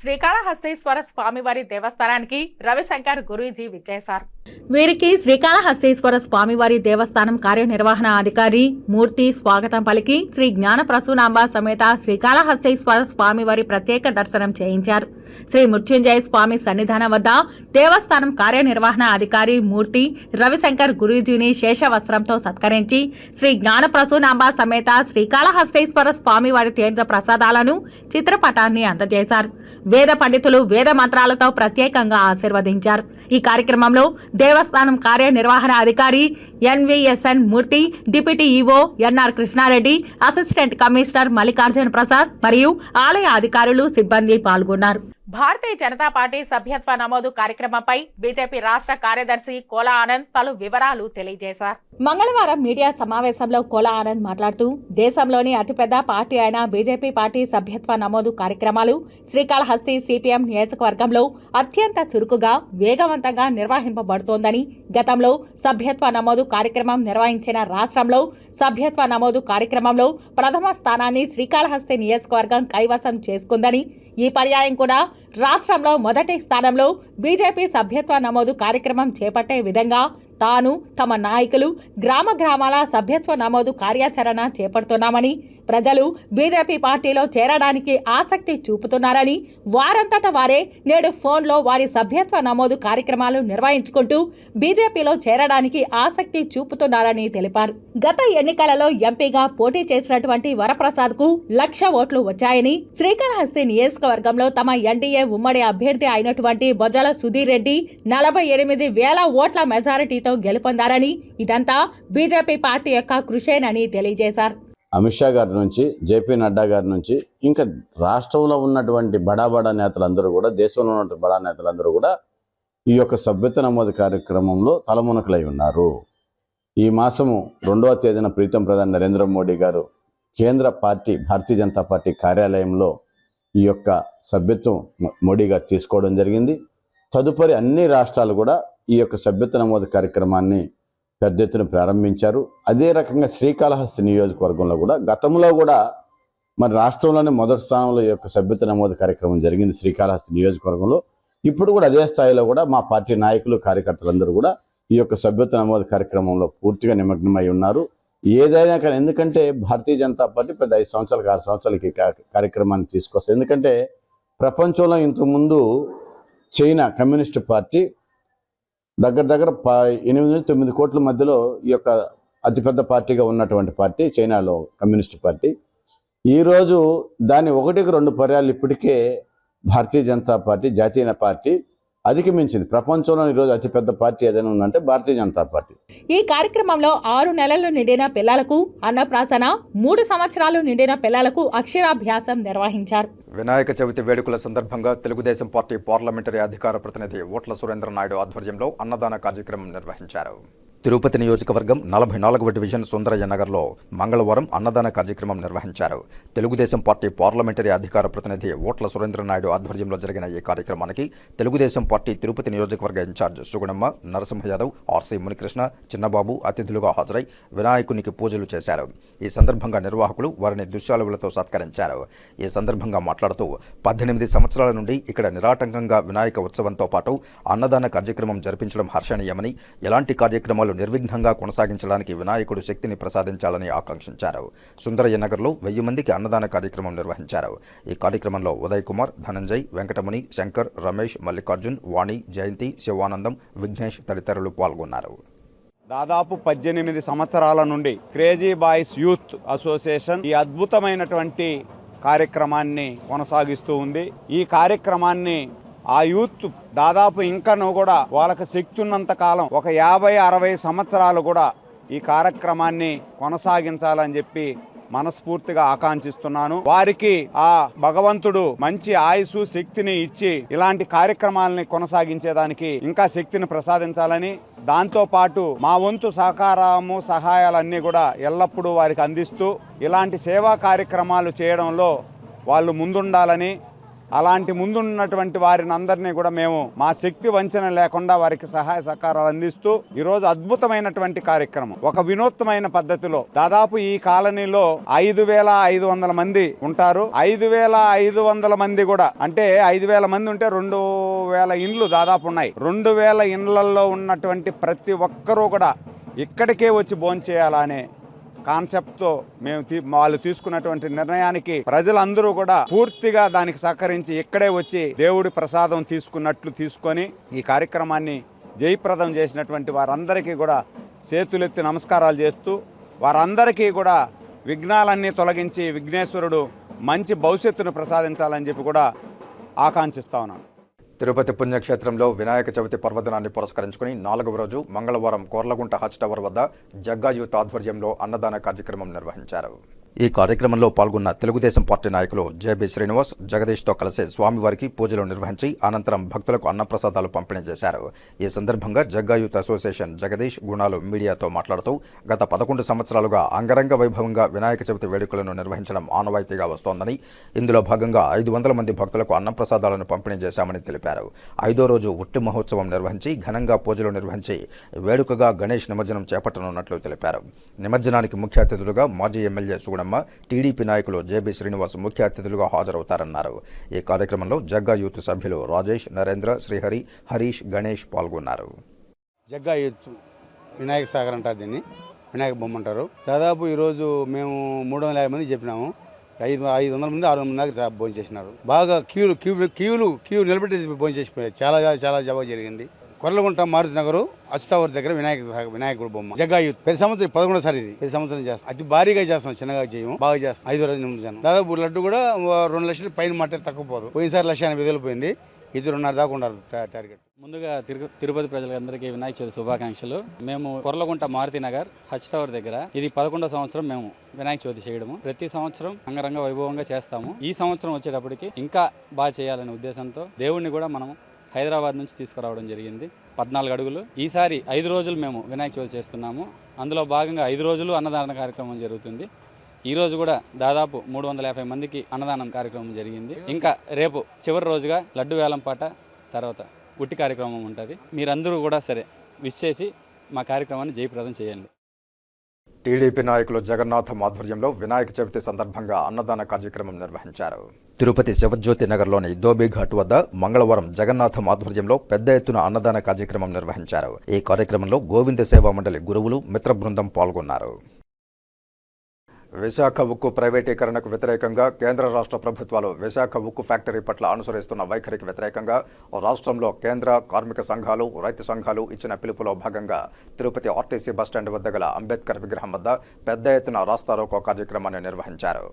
శ్రీకాళహస్తీశ్వర స్వామివారి దేవస్థానానికి రవిశంకర్ గురూజీ విచ్చేశారు. వీరికి శ్రీకాళహస్తీశ్వర స్వామివారి దేవస్థానం కార్యనిర్వహణ అధికారి మూర్తి స్వాగతం పలికి శ్రీ జ్ఞాన ప్రసూనాంబ సమేత శ్రీకాళహస్తీశ్వర స్వామివారి ప్రత్యేక దర్శనం చేయించారు. శ్రీ మృత్యుంజయ స్వామి సన్నిధానం వద్ద దేవస్థానం కార్యనిర్వహణ అధికారి మూర్తి రవిశంకర్ గురూజీని శేషవస్త్రంతో సత్కరించి శ్రీ జ్ఞాన ప్రసూనాంబ సమేత శ్రీకాళహస్తీశ్వర స్వామివారి తీర్థ ప్రసాదాలను చిత్రపటాన్ని అందజేశారు. వేద పండితులు వేద మంత్రాలతో ప్రత్యేకంగా ఆశీర్వదించారు. ఈ కార్యక్రమంలో దేవస్థానం కార్యనిర్వహణ అధికారి NVSN Murthy, deputy EO NR Krishna Reddy, assistant commissioner Mallikarjuna Prasad మరియు ఆలయ అధికారులు సిబ్బంది పాల్గొన్నారు. భారతీయ జనతా పార్టీ సభ్యత్వ నమోదు కార్యక్రమంపై బీజేపీ రాష్ట్ర కార్యదర్శి కోలా ఆనంద్ పలు వివరాలు తెలియజేశారు. మంగళవారం మీడియా సమావేశంలో కోలా ఆనంద్ మాట్లాడుతూ దేశంలోని అతిపెద్ద పార్టీ అయిన బీజేపీ పార్టీ సభ్యత్వ నమోదు కార్యక్రమాలు శ్రీకాళహస్తి సిపిఎం నియోజకవర్గంలో అత్యంత చురుకుగా వేగవంతంగా నిర్వహింపబడుతోందని, గతంలో సభ్యత్వ నమోదు కార్యక్రమం నిర్వహించిన రాష్ట్రంలో సభ్యత్వ నమోదు కార్యక్రమంలో ప్రథమ స్థానాన్ని శ్రీకాళహస్తి నియోజకవర్గం కైవసం చేసుకుందని, ఈ పర్యాయం కూడా రాష్ట్రంలో మొదటి స్థానంలో బీజేపీ సభ్యత్వ నమోదు కార్యక్రమం చేపట్టే విధంగా తాను, తమ నాయకులు గ్రామాల సభ్యత్వ నమోదు కార్యాచరణ చేపడుతున్నామని, ప్రజలు బీజేపీ పార్టీలో చేరడానికి ఆసక్తి చూపుతున్నారని, వారంతట వారే నేడు ఫోన్లో వారి సభ్యత్వ నమోదు కార్యక్రమాలు నిర్వహించుకుంటూ బీజేపీలో చేరడానికి ఆసక్తి చూపుతున్నారని తెలిపారు. గత ఎన్నికలలో ఎంపీగా పోటీ చేసినటువంటి వరప్రసాద్కు 1,00,000 ఓట్లు వచ్చాయని, శ్రీకాళహస్తి నియోజకవర్గంలో తమ ఎన్డీఏ ఉమ్మడి అభ్యర్థి అయినటువంటి బొజ్జల సుధీర్ రెడ్డి 48,000 ఓట్ల మెజారిటీతో గెలుపొందారని, ఇదంతా బీజేపీ పార్టీ యొక్క కృషేనని తెలియజేశారు. అమిత్ షా గారి నుంచి, జేపీ నడ్డా గారి నుంచి, ఇంకా రాష్ట్రంలో ఉన్నటువంటి బడా నేతలందరూ కూడా, దేశంలో ఉన్నటువంటి బడా నేతలందరూ కూడా ఈ యొక్క సభ్యత్వ నమోదు కార్యక్రమంలో తలమునకలై ఉన్నారు. ఈ మాసము 2వ తేదీన ప్రీతం ప్రధాని నరేంద్ర మోడీ గారు కేంద్ర పార్టీ భారతీయ జనతా పార్టీ కార్యాలయంలో ఈ యొక్క సభ్యత్వం మోడీ గారు తీసుకోవడం జరిగింది. తదుపరి అన్ని రాష్ట్రాలు కూడా ఈ యొక్క సభ్యత్వ నమోదు కార్యక్రమాన్ని పెద్ద ఎత్తున ప్రారంభించారు. అదే రకంగా శ్రీకాళహస్తి నియోజకవర్గంలో కూడా గతంలో కూడా మరి రాష్ట్రంలోనే మొదటి స్థానంలో ఈ యొక్క సభ్యత్వ నమోదు కార్యక్రమం జరిగింది శ్రీకాళహస్తి నియోజకవర్గంలో. ఇప్పుడు కూడా అదే స్థాయిలో కూడా మా పార్టీ నాయకులు, కార్యకర్తలందరూ కూడా ఈ యొక్క సభ్యత్వ నమోదు కార్యక్రమంలో పూర్తిగా నిమగ్నమై ఉన్నారు. ఏదైనా కానీ, ఎందుకంటే భారతీయ జనతా పార్టీ పెద్ద 5 సంవత్సరాలు 6 సంవత్సరాలకి కార్యక్రమాన్ని తీసుకొస్తుంది. ఎందుకంటే ప్రపంచంలో ఇంతకుముందు చైనా కమ్యూనిస్ట్ పార్టీ దగ్గర 8-9 కోట్ల మధ్యలో ఈ యొక్క అతిపెద్ద పార్టీగా ఉన్నటువంటి పార్టీ చైనాలో కమ్యూనిస్ట్ పార్టీ. ఈరోజు దాన్ని 1-2 పర్యాలు ఇప్పటికే భారతీయ జనతా పార్టీ, జాతీయ పార్టీ అధిగమించింది. ప్రపంచంలో ఈరోజు అతిపెద్ద పార్టీ ఏదైనా ఉందంటే భారతీయ జనతా పార్టీ. ఈ కార్యక్రమంలో 6 నెలలు నిండిన పిల్లలకు అన్నప్రాసన, 3 సంవత్సరాలు నిండిన పిల్లలకు అక్షరాభ్యాసం నిర్వహించారు. వినాయక చవితి వేడుకల సందర్భంగా తెలుగుదేశం పార్టీ పార్లమెంటరీ అధికార ప్రతినిధి ఓట్ల సురేంద్ర నాయుడు ఆధ్వర్యంలో అన్నదాన కార్యక్రమం నిర్వహించారు. తిరుపతి నియోజకవర్గం 44వ డివిజన్ సుందరయ్య నగర్లో మంగళవారం అన్నదాన కార్యక్రమం నిర్వహించారు. తెలుగుదేశం పార్టీ పార్లమెంటరీ అధికార ప్రతినిధి ఓట్ల సురేంద్ర నాయుడు ఆధ్వర్యంలో జరిగిన ఈ కార్యక్రమానికి తెలుగుదేశం పార్టీ తిరుపతి నియోజకవర్గ ఇన్ఛార్జ్ సుగుణమ్మ, నరసింహ యాదవ్, ఆర్సీ మునికృష్ణ, చిన్నబాబు అతిథులుగా హాజరై వినాయకునికి పూజలు చేశారు. ఈ సందర్భంగా నిర్వాహకులు వారిని దుశ్శాలువులతో సత్కరించారు. ఈ సందర్భంగా మాట్లాడుతూ 18 సంవత్సరాల నుండి ఇక్కడ నిరాటంకంగా వినాయక ఉత్సవంతో పాటు అన్నదాన కార్యక్రమం జరిపించడం హర్షణీయమని, ఎలాంటి కార్యక్రమాలు నిర్విఘ్నంగా కొనసాగించడానికి వినాయకుడు శక్తిని ప్రసాదించాలని ఆకాంక్షించారు. సుందరయ్య నగర్లో 1000 మందికి అన్నదాన కార్యక్రమం నిర్వహించారు. ఈ కార్యక్రమంలో ఉదయ్ కుమార్, ధనంజయ్, వెంకటముని, శంకర్, రమేష్, మల్లికార్జున్, వాణి, జయంతి, శివానందం, విఘ్నేష్ తదితరులు పాల్గొన్నారు. దాదాపు 18 సంవత్సరాల నుండి క్రేజీ బాయ్స్ యూత్ అసోసియేషన్ ఈ అద్భుతమైనటువంటి కార్యక్రమాన్ని కొనసాగిస్తూ ఉంది. ఈ కార్యక్రమాన్ని ఆ యూత్ దాదాపు ఇంకనూ కూడా వాళ్ళకి శక్తి ఉన్నంత కాలం ఒక 50-60 సంవత్సరాలు కూడా ఈ కార్యక్రమాన్ని కొనసాగించాలని చెప్పి మనస్ఫూర్తిగా ఆకాంక్షిస్తున్నాను. వారికి ఆ భగవంతుడు మంచి ఆయుసు, శక్తిని ఇచ్చి ఇలాంటి కార్యక్రమాలని కొనసాగించేదానికి ఇంకా శక్తిని ప్రసాదించాలని, దాంతో పాటు మా వంతు సహకారము, సహాయాలన్నీ కూడా ఎల్లప్పుడూ వారికి అందిస్తూ ఇలాంటి సేవా కార్యక్రమాలు చేయడంలో వాళ్ళు ముందుండాలని, అలాంటి ముందున్నటువంటి వారిని అందరినీ కూడా మేము మా శక్తి వంచన లేకుండా వారికి సహాయ సహకారాలు అందిస్తూ ఈరోజు అద్భుతమైనటువంటి కార్యక్రమం ఒక వినూత్నమైన పద్ధతిలో దాదాపు ఈ కాలనీలో 5,500 మంది ఉంటారు. 5,500 మంది కూడా అంటే 5,000 మంది ఉంటే 2,000 ఇండ్లు దాదాపు ఉన్నాయి. 2,000 ఇండ్లలో ఉన్నటువంటి ప్రతి ఒక్కరూ కూడా ఇక్కడికే వచ్చి భోంచేయాలనే కాన్సెప్ట్తో మేము వాళ్ళు తీసుకున్నటువంటి నిర్ణయానికి ప్రజలందరూ కూడా పూర్తిగా దానికి సహకరించి ఇక్కడే వచ్చి దేవుడి ప్రసాదం తీసుకున్నట్లు తీసుకొని ఈ కార్యక్రమాన్ని జయప్రదం చేసినటువంటి వారందరికీ కూడా చేతులెత్తి నమస్కారాలు చేస్తూ వారందరికీ కూడా విఘ్నాలన్నీ తొలగించి విఘ్నేశ్వరుడు మంచి భవిష్యత్తును ప్రసాదించాలని చెప్పి కూడా ఆకాంక్షిస్తా ఉన్నాను. తిరుపతి పుణ్యక్షేత్రంలో వినాయక చవితి పర్వదినాన్ని పురస్కరించుకుని 4వ రోజు మంగళవారం కోర్లగుంట హచ్ టవర్ వద్ద జగ్గా యూత్ ఆధ్వర్యంలో అన్నదాన కార్యక్రమం నిర్వహించారు. ఈ కార్యక్రమంలో పాల్గొన్న తెలుగుదేశం పార్టీ నాయకులు జేబీ శ్రీనివాస్ జగదీష్తో కలిసి స్వామివారికి పూజలు నిర్వహించి అనంతరం భక్తులకు అన్నప్రసాదాలు పంపిణీ చేశారు. ఈ సందర్భంగా జగ్గా యూత్ అసోసియేషన్ జగదీష్ గుణాలు మీడియాతో మాట్లాడుతూ గత 11 సంవత్సరాలుగా అంగరంగ వైభవంగా వినాయక చవితి వేడుకలను నిర్వహించడం ఆనవాయితీగా వస్తోందని, ఇందులో భాగంగా 500 మంది భక్తులకు అన్నప్రసాదాలను పంపిణీ చేశామని తెలిపారు. 5వ రోజు ఉట్టి మహోత్సవం నిర్వహించి ఘనంగా పూజలు నిర్వహించి వేడుకగా గణేష్ నిమజ్జనం చేపట్టనున్నట్లు తెలిపారు. నిమజ్జనానికి ముఖ్య అతిథులుగా మాజీ ఎమ్మెల్యే సుగుణమ్మ, టీడీపీ నాయకులు జేబీ శ్రీనివాస్ ముఖ్య అతిథులుగా హాజరవుతారన్నారు. ఈ కార్యక్రమంలో జగ్గా యూత్ సభ్యులు రాజేష్, నరేంద్ర, శ్రీహరి, హరీష్, గణేష్ పాల్గొన్నారు. జగ్గా యూత్ వినాయక సాగర్ అంటారు, దీన్ని వినాయక బొమ్మ అంటారు. దాదాపు ఈరోజు మేము 350 మంది చెప్పినాము. 500 మంది 600 మంది దాకా భోజనం చేసినారు. బాగా క్యూ నిలబెట్టి భోజనం చేసిపోయారు. చాలా జవాబు జరిగింది. కొర్లగుంట మారుతి నగరు అచ్యుతావర్ దగ్గర వినాయకుడు బొమ్మ జగ్గా యూత్ ప్రతి సంవత్సరం 11సారి ఇది. ప్రతి సంవత్సరం చేస్తాం. అతి భారీగా చేస్తాం, చిన్నగా చేయము, బాగా చేస్తాం. 5వ రోజు నిమజ్జనం. దాదాపు లడ్డు కూడా 2 లక్షల పైన మాట తక్కువ పోదు. పోయినసారి 1,80,000 పోయింది. ఇది 2.5 దాకా ఉన్నారు టార్గెట్. ముందుగా తిరుపతి ప్రజలందరికీ వినాయక చవితి శుభాకాంక్షలు. మేము కొర్లగుంట మారుతి నగర్ హచ్ టవర్ దగ్గర ఇది 11వ సంవత్సరం మేము వినాయక చవితి చేయడము. ప్రతి సంవత్సరం అంగరంగ వైభవంగా చేస్తాము. ఈ సంవత్సరం వచ్చేటప్పటికి ఇంకా బాగా చేయాలనే ఉద్దేశంతో దేవుణ్ణి కూడా మనం హైదరాబాద్ నుంచి తీసుకురావడం జరిగింది. 14 అడుగులు. ఈసారి 5 రోజులు మేము వినాయక చవితి చేస్తున్నాము. అందులో భాగంగా 5 రోజులు అన్నదాన కార్యక్రమం జరుగుతుంది. ఈ రోజు కూడా దాదాపు 350 మందికి అన్నదానం కార్యక్రమం జరిగింది. ఇంకా రేపు చివరి రోజుగా లడ్డు వేలం పాట, తర్వాత ఉట్టి కార్యక్రమం ఉంటుంది. మీరందరూ కూడా సరే విష్ చేసి మా కార్యక్రమాన్ని జయప్రదం చేయండి. టీడీపీ నాయకులు జగన్నాథం ఆధ్వర్యంలో వినాయక చవితి సందర్భంగా అన్నదాన కార్యక్రమం నిర్వహించారు. తిరుపతి శివజ్యోతి నగర్లోని ధోబీఘాట్ వద్ద మంగళవారం జగన్నాథం ఆధ్వర్యంలో పెద్ద ఎత్తున అన్నదాన కార్యక్రమం నిర్వహించారు. ఈ కార్యక్రమంలో గోవింద సేవా మండలి గురువులు, మిత్ర బృందం పాల్గొన్నారు. విశాఖ ఉక్కు ప్రైవేటీకరణకు వ్యతిరేకంగా కేంద్ర రాష్ట్ర ప్రభుత్వాలు విశాఖ ఉక్కు ఫ్యాక్టరీ పట్ల అనుసరిస్తున్న వైఖరికి వ్యతిరేకంగా రాష్ట్రంలో కేంద్ర కార్మిక సంఘాలు, రైతు సంఘాలు ఇచ్చిన పిలుపులో భాగంగా తిరుపతి ఆర్టీసీ బస్టాండ్ వద్ద గల అంబేద్కర్ విగ్రహం వద్ద పెద్ద ఎత్తున రాస్తారోకో కార్యక్రమాన్ని నిర్వహించారు.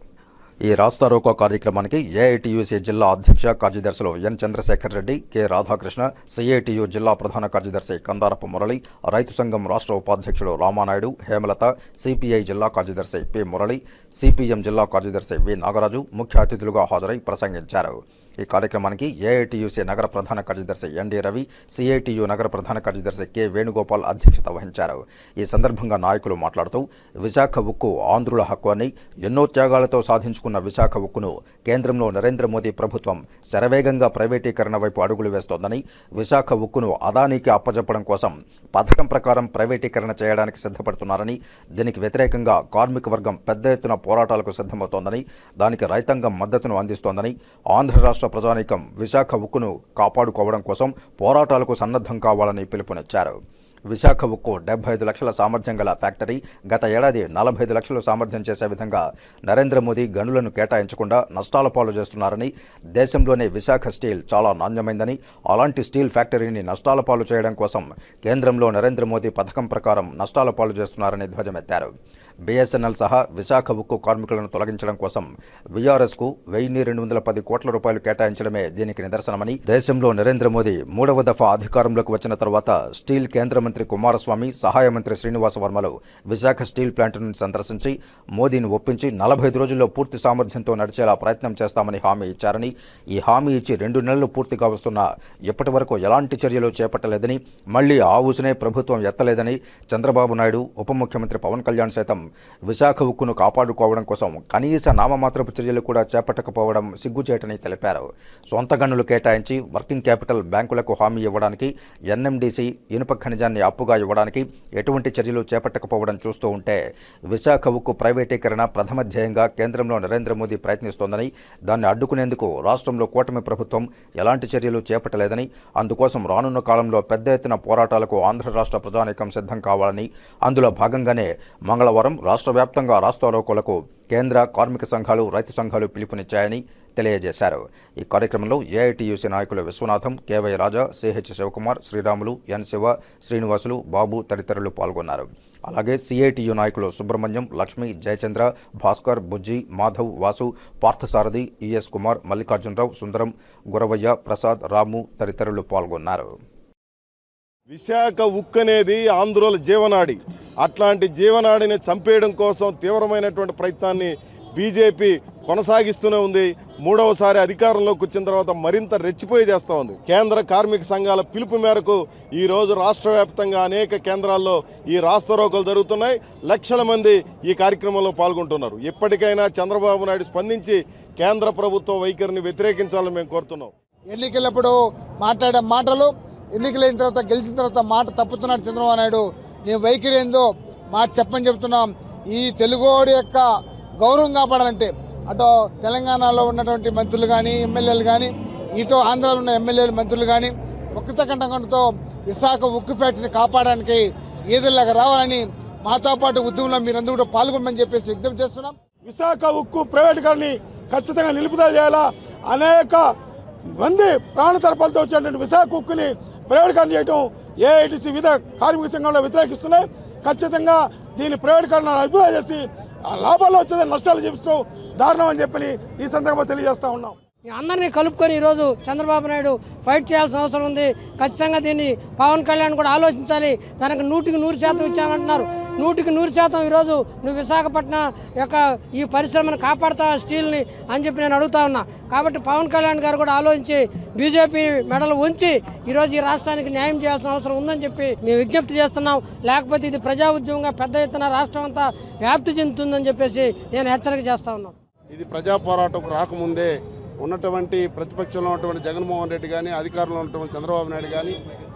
ఈ రాస్తారోకో కార్యక్రమానికి ఏఐటీయూసీ జిల్లా అధ్యక్ష కార్యదర్శులు ఎన్ చంద్రశేఖర్ రెడ్డి, కె రాధాకృష్ణ, సిఐటియు జిల్లా ప్రధాన కార్యదర్శి కందారపు మురళి, రైతు సంఘం రాష్ట్ర ఉపాధ్యక్షుడు రామానాయుడు, హేమలత, సిపిఐ జిల్లా కార్యదర్శి పి మురళి, సిపిఎం జిల్లా కార్యదర్శి వి నాగరాజు ముఖ్య అతిథులుగా హాజరై ప్రసంగించారు. ఈ కార్యక్రమానికి ఏఐటీయూసీ నగర ప్రధాన కార్యదర్శి ఎన్డి రవి, సిఐటియు నగర ప్రధాన కార్యదర్శి కె వేణుగోపాల్ అధ్యక్షత వహించారు. ఈ సందర్భంగా నాయకులు మాట్లాడుతూ విశాఖ ఉక్కు ఆంధ్రుల హక్కు అని, ఎన్నో త్యాగాలతో సాధించుకున్న విశాఖ ఉక్కును కేంద్రంలో నరేంద్ర మోదీ ప్రభుత్వం శరవేగంగా ప్రైవేటీకరణ వైపు అడుగులు వేస్తోందని, విశాఖ ఉక్కును అదానీకి అప్పజెప్పడం కోసం పథకం ప్రకారం ప్రైవేటీకరణ చేయడానికి సిద్ధపడుతున్నారని, దీనికి వ్యతిరేకంగా కార్మిక వర్గం పెద్ద ఎత్తున పోరాటాలకు సిద్ధమవుతోందని, దానికి రైతాంగం మద్దతును అందిస్తోందని, ఆంధ్ర రాష్ట్ర ప్రజానీకం విశాఖ ఉక్కును కాపాడుకోవడం కోసం పోరాటాలకు సన్నద్ధం కావాలని పిలుపునిచ్చారు. విశాఖ ఉక్కు 75 లక్షల సామర్థ్యం గల ఫ్యాక్టరీ గత ఏడాది 45 లక్షలు సామర్థ్యం చేసే విధంగా నరేంద్ర మోదీ గనులను కేటాయించకుండా నష్టాల పాలు చేస్తున్నారని, దేశంలోనే విశాఖ స్టీల్ చాలా నాణ్యమైందని, అలాంటి స్టీల్ ఫ్యాక్టరీని నష్టాల పాలు చేయడం కోసం కేంద్రంలో నరేంద్ర మోదీ పథకం ప్రకారం నష్టాల పాలు చేస్తున్నారని ధ్వజమెత్తారు. బీఎస్ఎన్ఎల్ సహా విశాఖ ఉక్కు కార్మికులను తొలగించడం కోసం వీఆర్ఎస్కు 1210 కోట్ల రూపాయలు కేటాయించడమే దీనికి నిదర్శనమని, దేశంలో నరేంద్ర మోదీ 3వ దఫా అధికారంలోకి వచ్చిన తర్వాత స్టీల్ కేంద్ర మంత్రి కుమారస్వామి, సహాయ మంత్రి శ్రీనివాస వర్మలు విశాఖ స్టీల్ ప్లాంట్ను సందర్శించి మోదీని ఒప్పించి 45 రోజుల్లో పూర్తి సామర్థ్యంతో నడిచేలా ప్రయత్నం చేస్తామని హామీ ఇచ్చారని, ఈ హామీ ఇచ్చి 2 నెలలు పూర్తిగా వస్తున్నా ఇప్పటి వరకు ఎలాంటి చర్యలు చేపట్టలేదని, మళ్లీ ఆ ఊసునే ప్రభుత్వం ఎత్తలేదని, చంద్రబాబు నాయుడు, ఉప ముఖ్యమంత్రి పవన్ కళ్యాణ్ సైతం విశాఖ ఉక్కును కాపాడుకోవడం కోసం కనీస నామమాత్రపు చర్యలు కూడా చేపట్టకపోవడం సిగ్గుచేటని తెలిపారు. సొంత గనులు కేటాయించి వర్కింగ్ క్యాపిటల్ బ్యాంకులకు హామీ ఇవ్వడానికి, ఎన్ఎండిసి ఇనుప ఖనిజాన్ని అప్పుగా ఇవ్వడానికి ఎటువంటి చర్యలు చేపట్టకపోవడం చూస్తూ ఉంటే విశాఖ ఉక్కు ప్రైవేటీకరణ ప్రథమ ధ్యేయంగా కేంద్రంలో నరేంద్ర మోదీ ప్రయత్నిస్తోందని, దాన్ని అడ్డుకునేందుకు రాష్ట్రంలో కూటమి ప్రభుత్వం ఎలాంటి చర్యలు చేపట్టలేదని, అందుకోసం రానున్న కాలంలో పెద్ద ఎత్తున పోరాటాలకు ఆంధ్ర రాష్ట్ర ప్రజానీకం సిద్ధం కావాలని, అందులో భాగంగానే మంగళవారం రాష్ట్ర వ్యాప్తంగా రాస్తారోకోలకు కేంద్ర కార్మిక సంఘాలు, రైతు సంఘాలు పిలుపునిచ్చాయని తెలియజేశారు. ఈ కార్యక్రమంలో ఏఐటీయూసీ నాయకులు విశ్వనాథం, కేవై రాజా, సిహెచ్ శివకుమార్, శ్రీరాములు, ఎన్ శివ, శ్రీనివాసులు, బాబు తదితరులు పాల్గొన్నారు. అలాగే సిఐటియు నాయకులు సుబ్రహ్మణ్యం, లక్ష్మి, జయచంద్ర, భాస్కర్, బుజ్జి, మాధవ్, వాసు, పార్థసారథి, ఈఎస్ కుమార్, మల్లికార్జునరావు, సుందరం, గురవయ్య, ప్రసాద్, రాము తదితరులు పాల్గొన్నారు. విశాఖ ఉక్కు అనేది ఆంధ్రుల జీవనాడి. అట్లాంటి జీవనాడిని చంపేయడం కోసం తీవ్రమైనటువంటి ప్రయత్నాన్ని బీజేపీ కొనసాగిస్తూనే ఉంది. మూడవసారి అధికారంలోకి వచ్చిన తర్వాత మరింత రెచ్చిపోయి చేస్తూ ఉంది. కేంద్ర కార్మిక సంఘాల పిలుపు మేరకు ఈరోజు రాష్ట్ర వ్యాప్తంగా అనేక కేంద్రాల్లో ఈ రాస్తారోకోలు జరుగుతున్నాయి. లక్షల మంది ఈ కార్యక్రమంలో పాల్గొంటున్నారు. ఇప్పటికైనా చంద్రబాబు నాయుడు స్పందించి కేంద్ర ప్రభుత్వ వైఖరిని వ్యతిరేకించాలని మేము కోరుతున్నాం. ఎన్నికలప్పుడు మాట్లాడే మాటలు ఎన్నికలైన తర్వాత గెలిచిన తర్వాత మాట తప్పుతున్నాడు చంద్రబాబు నాయుడు. నీ వైఖరి ఏందో మాట చెప్పని చెప్తున్నాం. ఈ తెలుగోడి యొక్క గౌరవం కాపాడాలంటే అటు తెలంగాణలో ఉన్నటువంటి మంత్రులు కానీ ఎమ్మెల్యేలు కానీ ఇటు ఆంధ్రాలో ఉన్న ఎమ్మెల్యేలు మంత్రులు కానీ ఒక్కత కంటకంతో విశాఖ ఉక్కు ఫ్యాక్టరీని కాపాడడానికి ఏదోలాగా రావాలని మాతో పాటు ఉద్యమంలో మీరందరూ కూడా పాల్గొనమని చెప్పేసి విజ్ఞప్తి చేస్తున్నాం. విశాఖ ఉక్కు ప్రైవేటీకరణని ఖచ్చితంగా నిలుపుదల చేయాలా. అనేక మంది ప్రాణతర్పాలతో వచ్చేటువంటి విశాఖ ఉక్కుని ప్రైవేటీకరణ చేయడం ఏఐటీసీ వివిధ కార్మిక సంఘంలో వ్యతిరేకిస్తున్నాయి. ఖచ్చితంగా దీన్ని ప్రైవేటీకరణ నిలుపుదల చేసి లాభాలు వచ్చేది నష్టాలు చూపిస్తూ దారుణం అని చెప్పి ఈ సందర్భంగా తెలియజేస్తా ఉన్నాం. అందరినీ కలుపుకొని ఈరోజు చంద్రబాబు నాయుడు ఫైట్ చేయాల్సిన అవసరం ఉంది. ఖచ్చితంగా దీన్ని పవన్ కళ్యాణ్ కూడా ఆలోచించాలి. తనకు 100% ఇచ్చానంటున్నారు. 100% ఈరోజు నువ్వు విశాఖపట్నం యొక్క ఈ పరిశ్రమను కాపాడుతావా స్టీల్ని అని చెప్పి నేను అడుగుతా ఉన్నా. కాబట్టి పవన్ కళ్యాణ్ గారు కూడా ఆలోచించి బీజేపీ మెడలు ఉంచి ఈరోజు ఈ రాష్ట్రానికి న్యాయం చేయాల్సిన అవసరం ఉందని చెప్పి మేము విజ్ఞప్తి చేస్తున్నాం. లేకపోతే ఇది ప్రజా ఉద్యమంగా పెద్ద ఎత్తున రాష్ట్రం అంతా వ్యాప్తి చెందుతుందని చెప్పేసి నేను హెచ్చరిక చేస్తా ఉన్నాను. ఇది ప్రజా పోరాటం రాకముందే ఉన్నటువంటి ప్రతిపక్షంలో ఉన్నటువంటి జగన్మోహన్ రెడ్డి కానీ అధికారంలో ఉన్నటువంటి చంద్రబాబు నాయుడు కానీ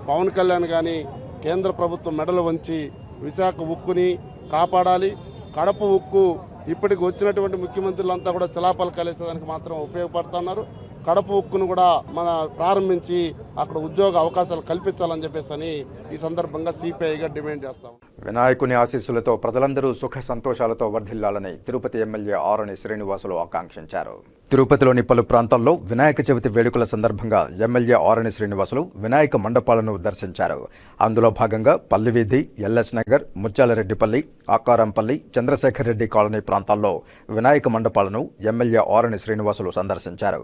పవన్ కళ్యాణ్ కానీ కేంద్ర ప్రభుత్వం మెడలు వంచి విశాఖ ఉక్కుని కాపాడాలి. కడప ఉక్కు ఇప్పటికి వచ్చినటువంటి ముఖ్యమంత్రులంతా కూడా శిలాఫలకాలు వేసేదానికి మాత్రం ఉపయోగపడుతున్నారు. కడప ఉక్కును కూడా మన ప్రారంభించి అక్కడ ఉద్యోగ అవకాశాలు కల్పించాలని చెప్పేసి ఈ సందర్భంగా సిపిఐగా డిమాండ్ చేస్తాం. వినాయకుని ఆశీస్సులతో ప్రజలందరూ సుఖ సంతోషాలతో వర్ధిల్లాలని తిరుపతి ఎమ్మెల్యే ఆరణి శ్రీనివాసులు ఆకాంక్షించారు. తిరుపతిలోని పలు ప్రాంతాల్లో వినాయక చవితి వేడుకల సందర్భంగా ఎమ్మెల్యే ఆరణి శ్రీనివాసులు వినాయక మండపాలను దర్శించారు. అందులో భాగంగా పల్లివీధి, ఎల్ఎస్ నగర్, ముత్యాలరెడ్డిపల్లి, ఆకారంపల్లి, చంద్రశేఖర్ రెడ్డి కాలనీ ప్రాంతాల్లో వినాయక మండపాలను ఎమ్మెల్యే ఆరణి శ్రీనివాసులు సందర్శించారు.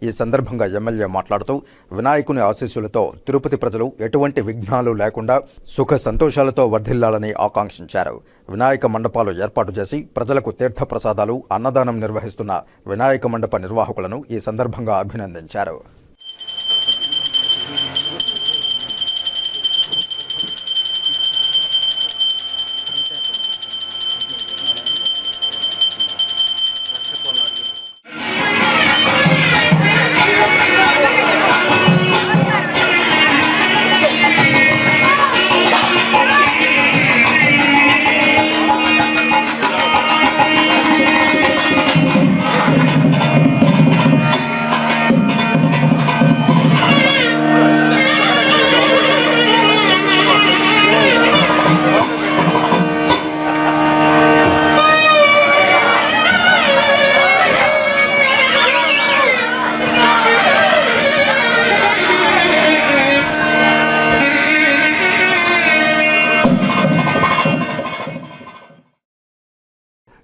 ఈ సందర్భంగా ఎమ్మెల్యే మాట్లాడుతూ వినాయకుని ఆశీస్సులతో తిరుపతి ప్రజలు ఎటువంటి విఘ్నాలు లేకుండా సుఖ సంతోషాలతో వర్ధిల్లాలని ఆకాంక్షించారు. వినాయక మండపాలు ఏర్పాటు చేసి ప్రజలకు తీర్థ ప్రసాదాలు, అన్నదానం నిర్వహిస్తున్న వినాయక మండప నిర్వాహకులను ఈ సందర్భంగా అభినందించారు.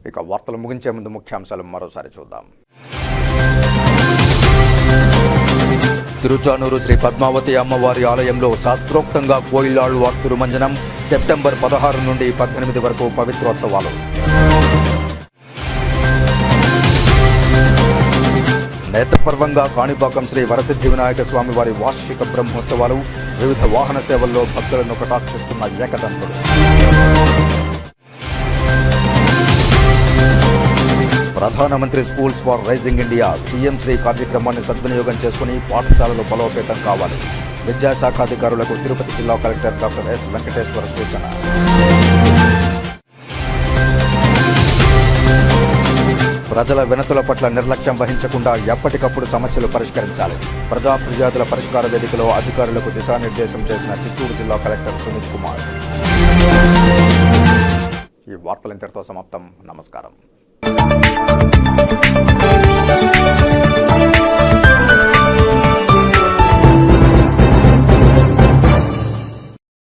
ఇక వార్తలు ముగించే ముందు ముఖ్యాంశాలు మరోసారి చూద్దాం. తిరుచానూరు శ్రీ పద్మావతి అమ్మవారి ఆలయంలో శాస్త్రోక్తంగా కోయిలాళ్వార్ తిరుమంజనం సెప్టెంబర్ 16 నుండి 18 వరకు పవిత్రోత్సవాలు. నేత్రపర్వంగా కాణిపాకం శ్రీ వరసిద్ధి వినాయక స్వామి వారి వార్షిక బ్రహ్మోత్సవాలు. వివిధ వాహన సేవల్లో భక్తులను కటాక్షిస్తున్న ఏకదంతులు. ప్రధానమంత్రి schools for rising India PM Shri కార్యక్రమాన్ని సద్వినియోగం చేసుకుని పాఠశాలలు బలోపేతం కావాలి. విద్యాశాఖాధికారులకు తిరుపతి జిల్లా కలెక్టర్ డాక్టర్ ఎస్ వెంకటేశ్వర సూచన. ప్రజల వినతుల పట్ల నిర్లక్ష్యం వహించకుండా ఎప్పటికప్పుడు సమస్యలు పరిష్కరించాలి. ప్రజా ఫిర్యాదుల పరిష్కార వేదికలో అధికారులకు దిశానిర్దేశం చేసిన చిత్తూరు జిల్లా కలెక్టర్ సుమిత్ కుమార్. ఈ వార్తలు ఇంతటితో సమాప్తం. నమస్కారం.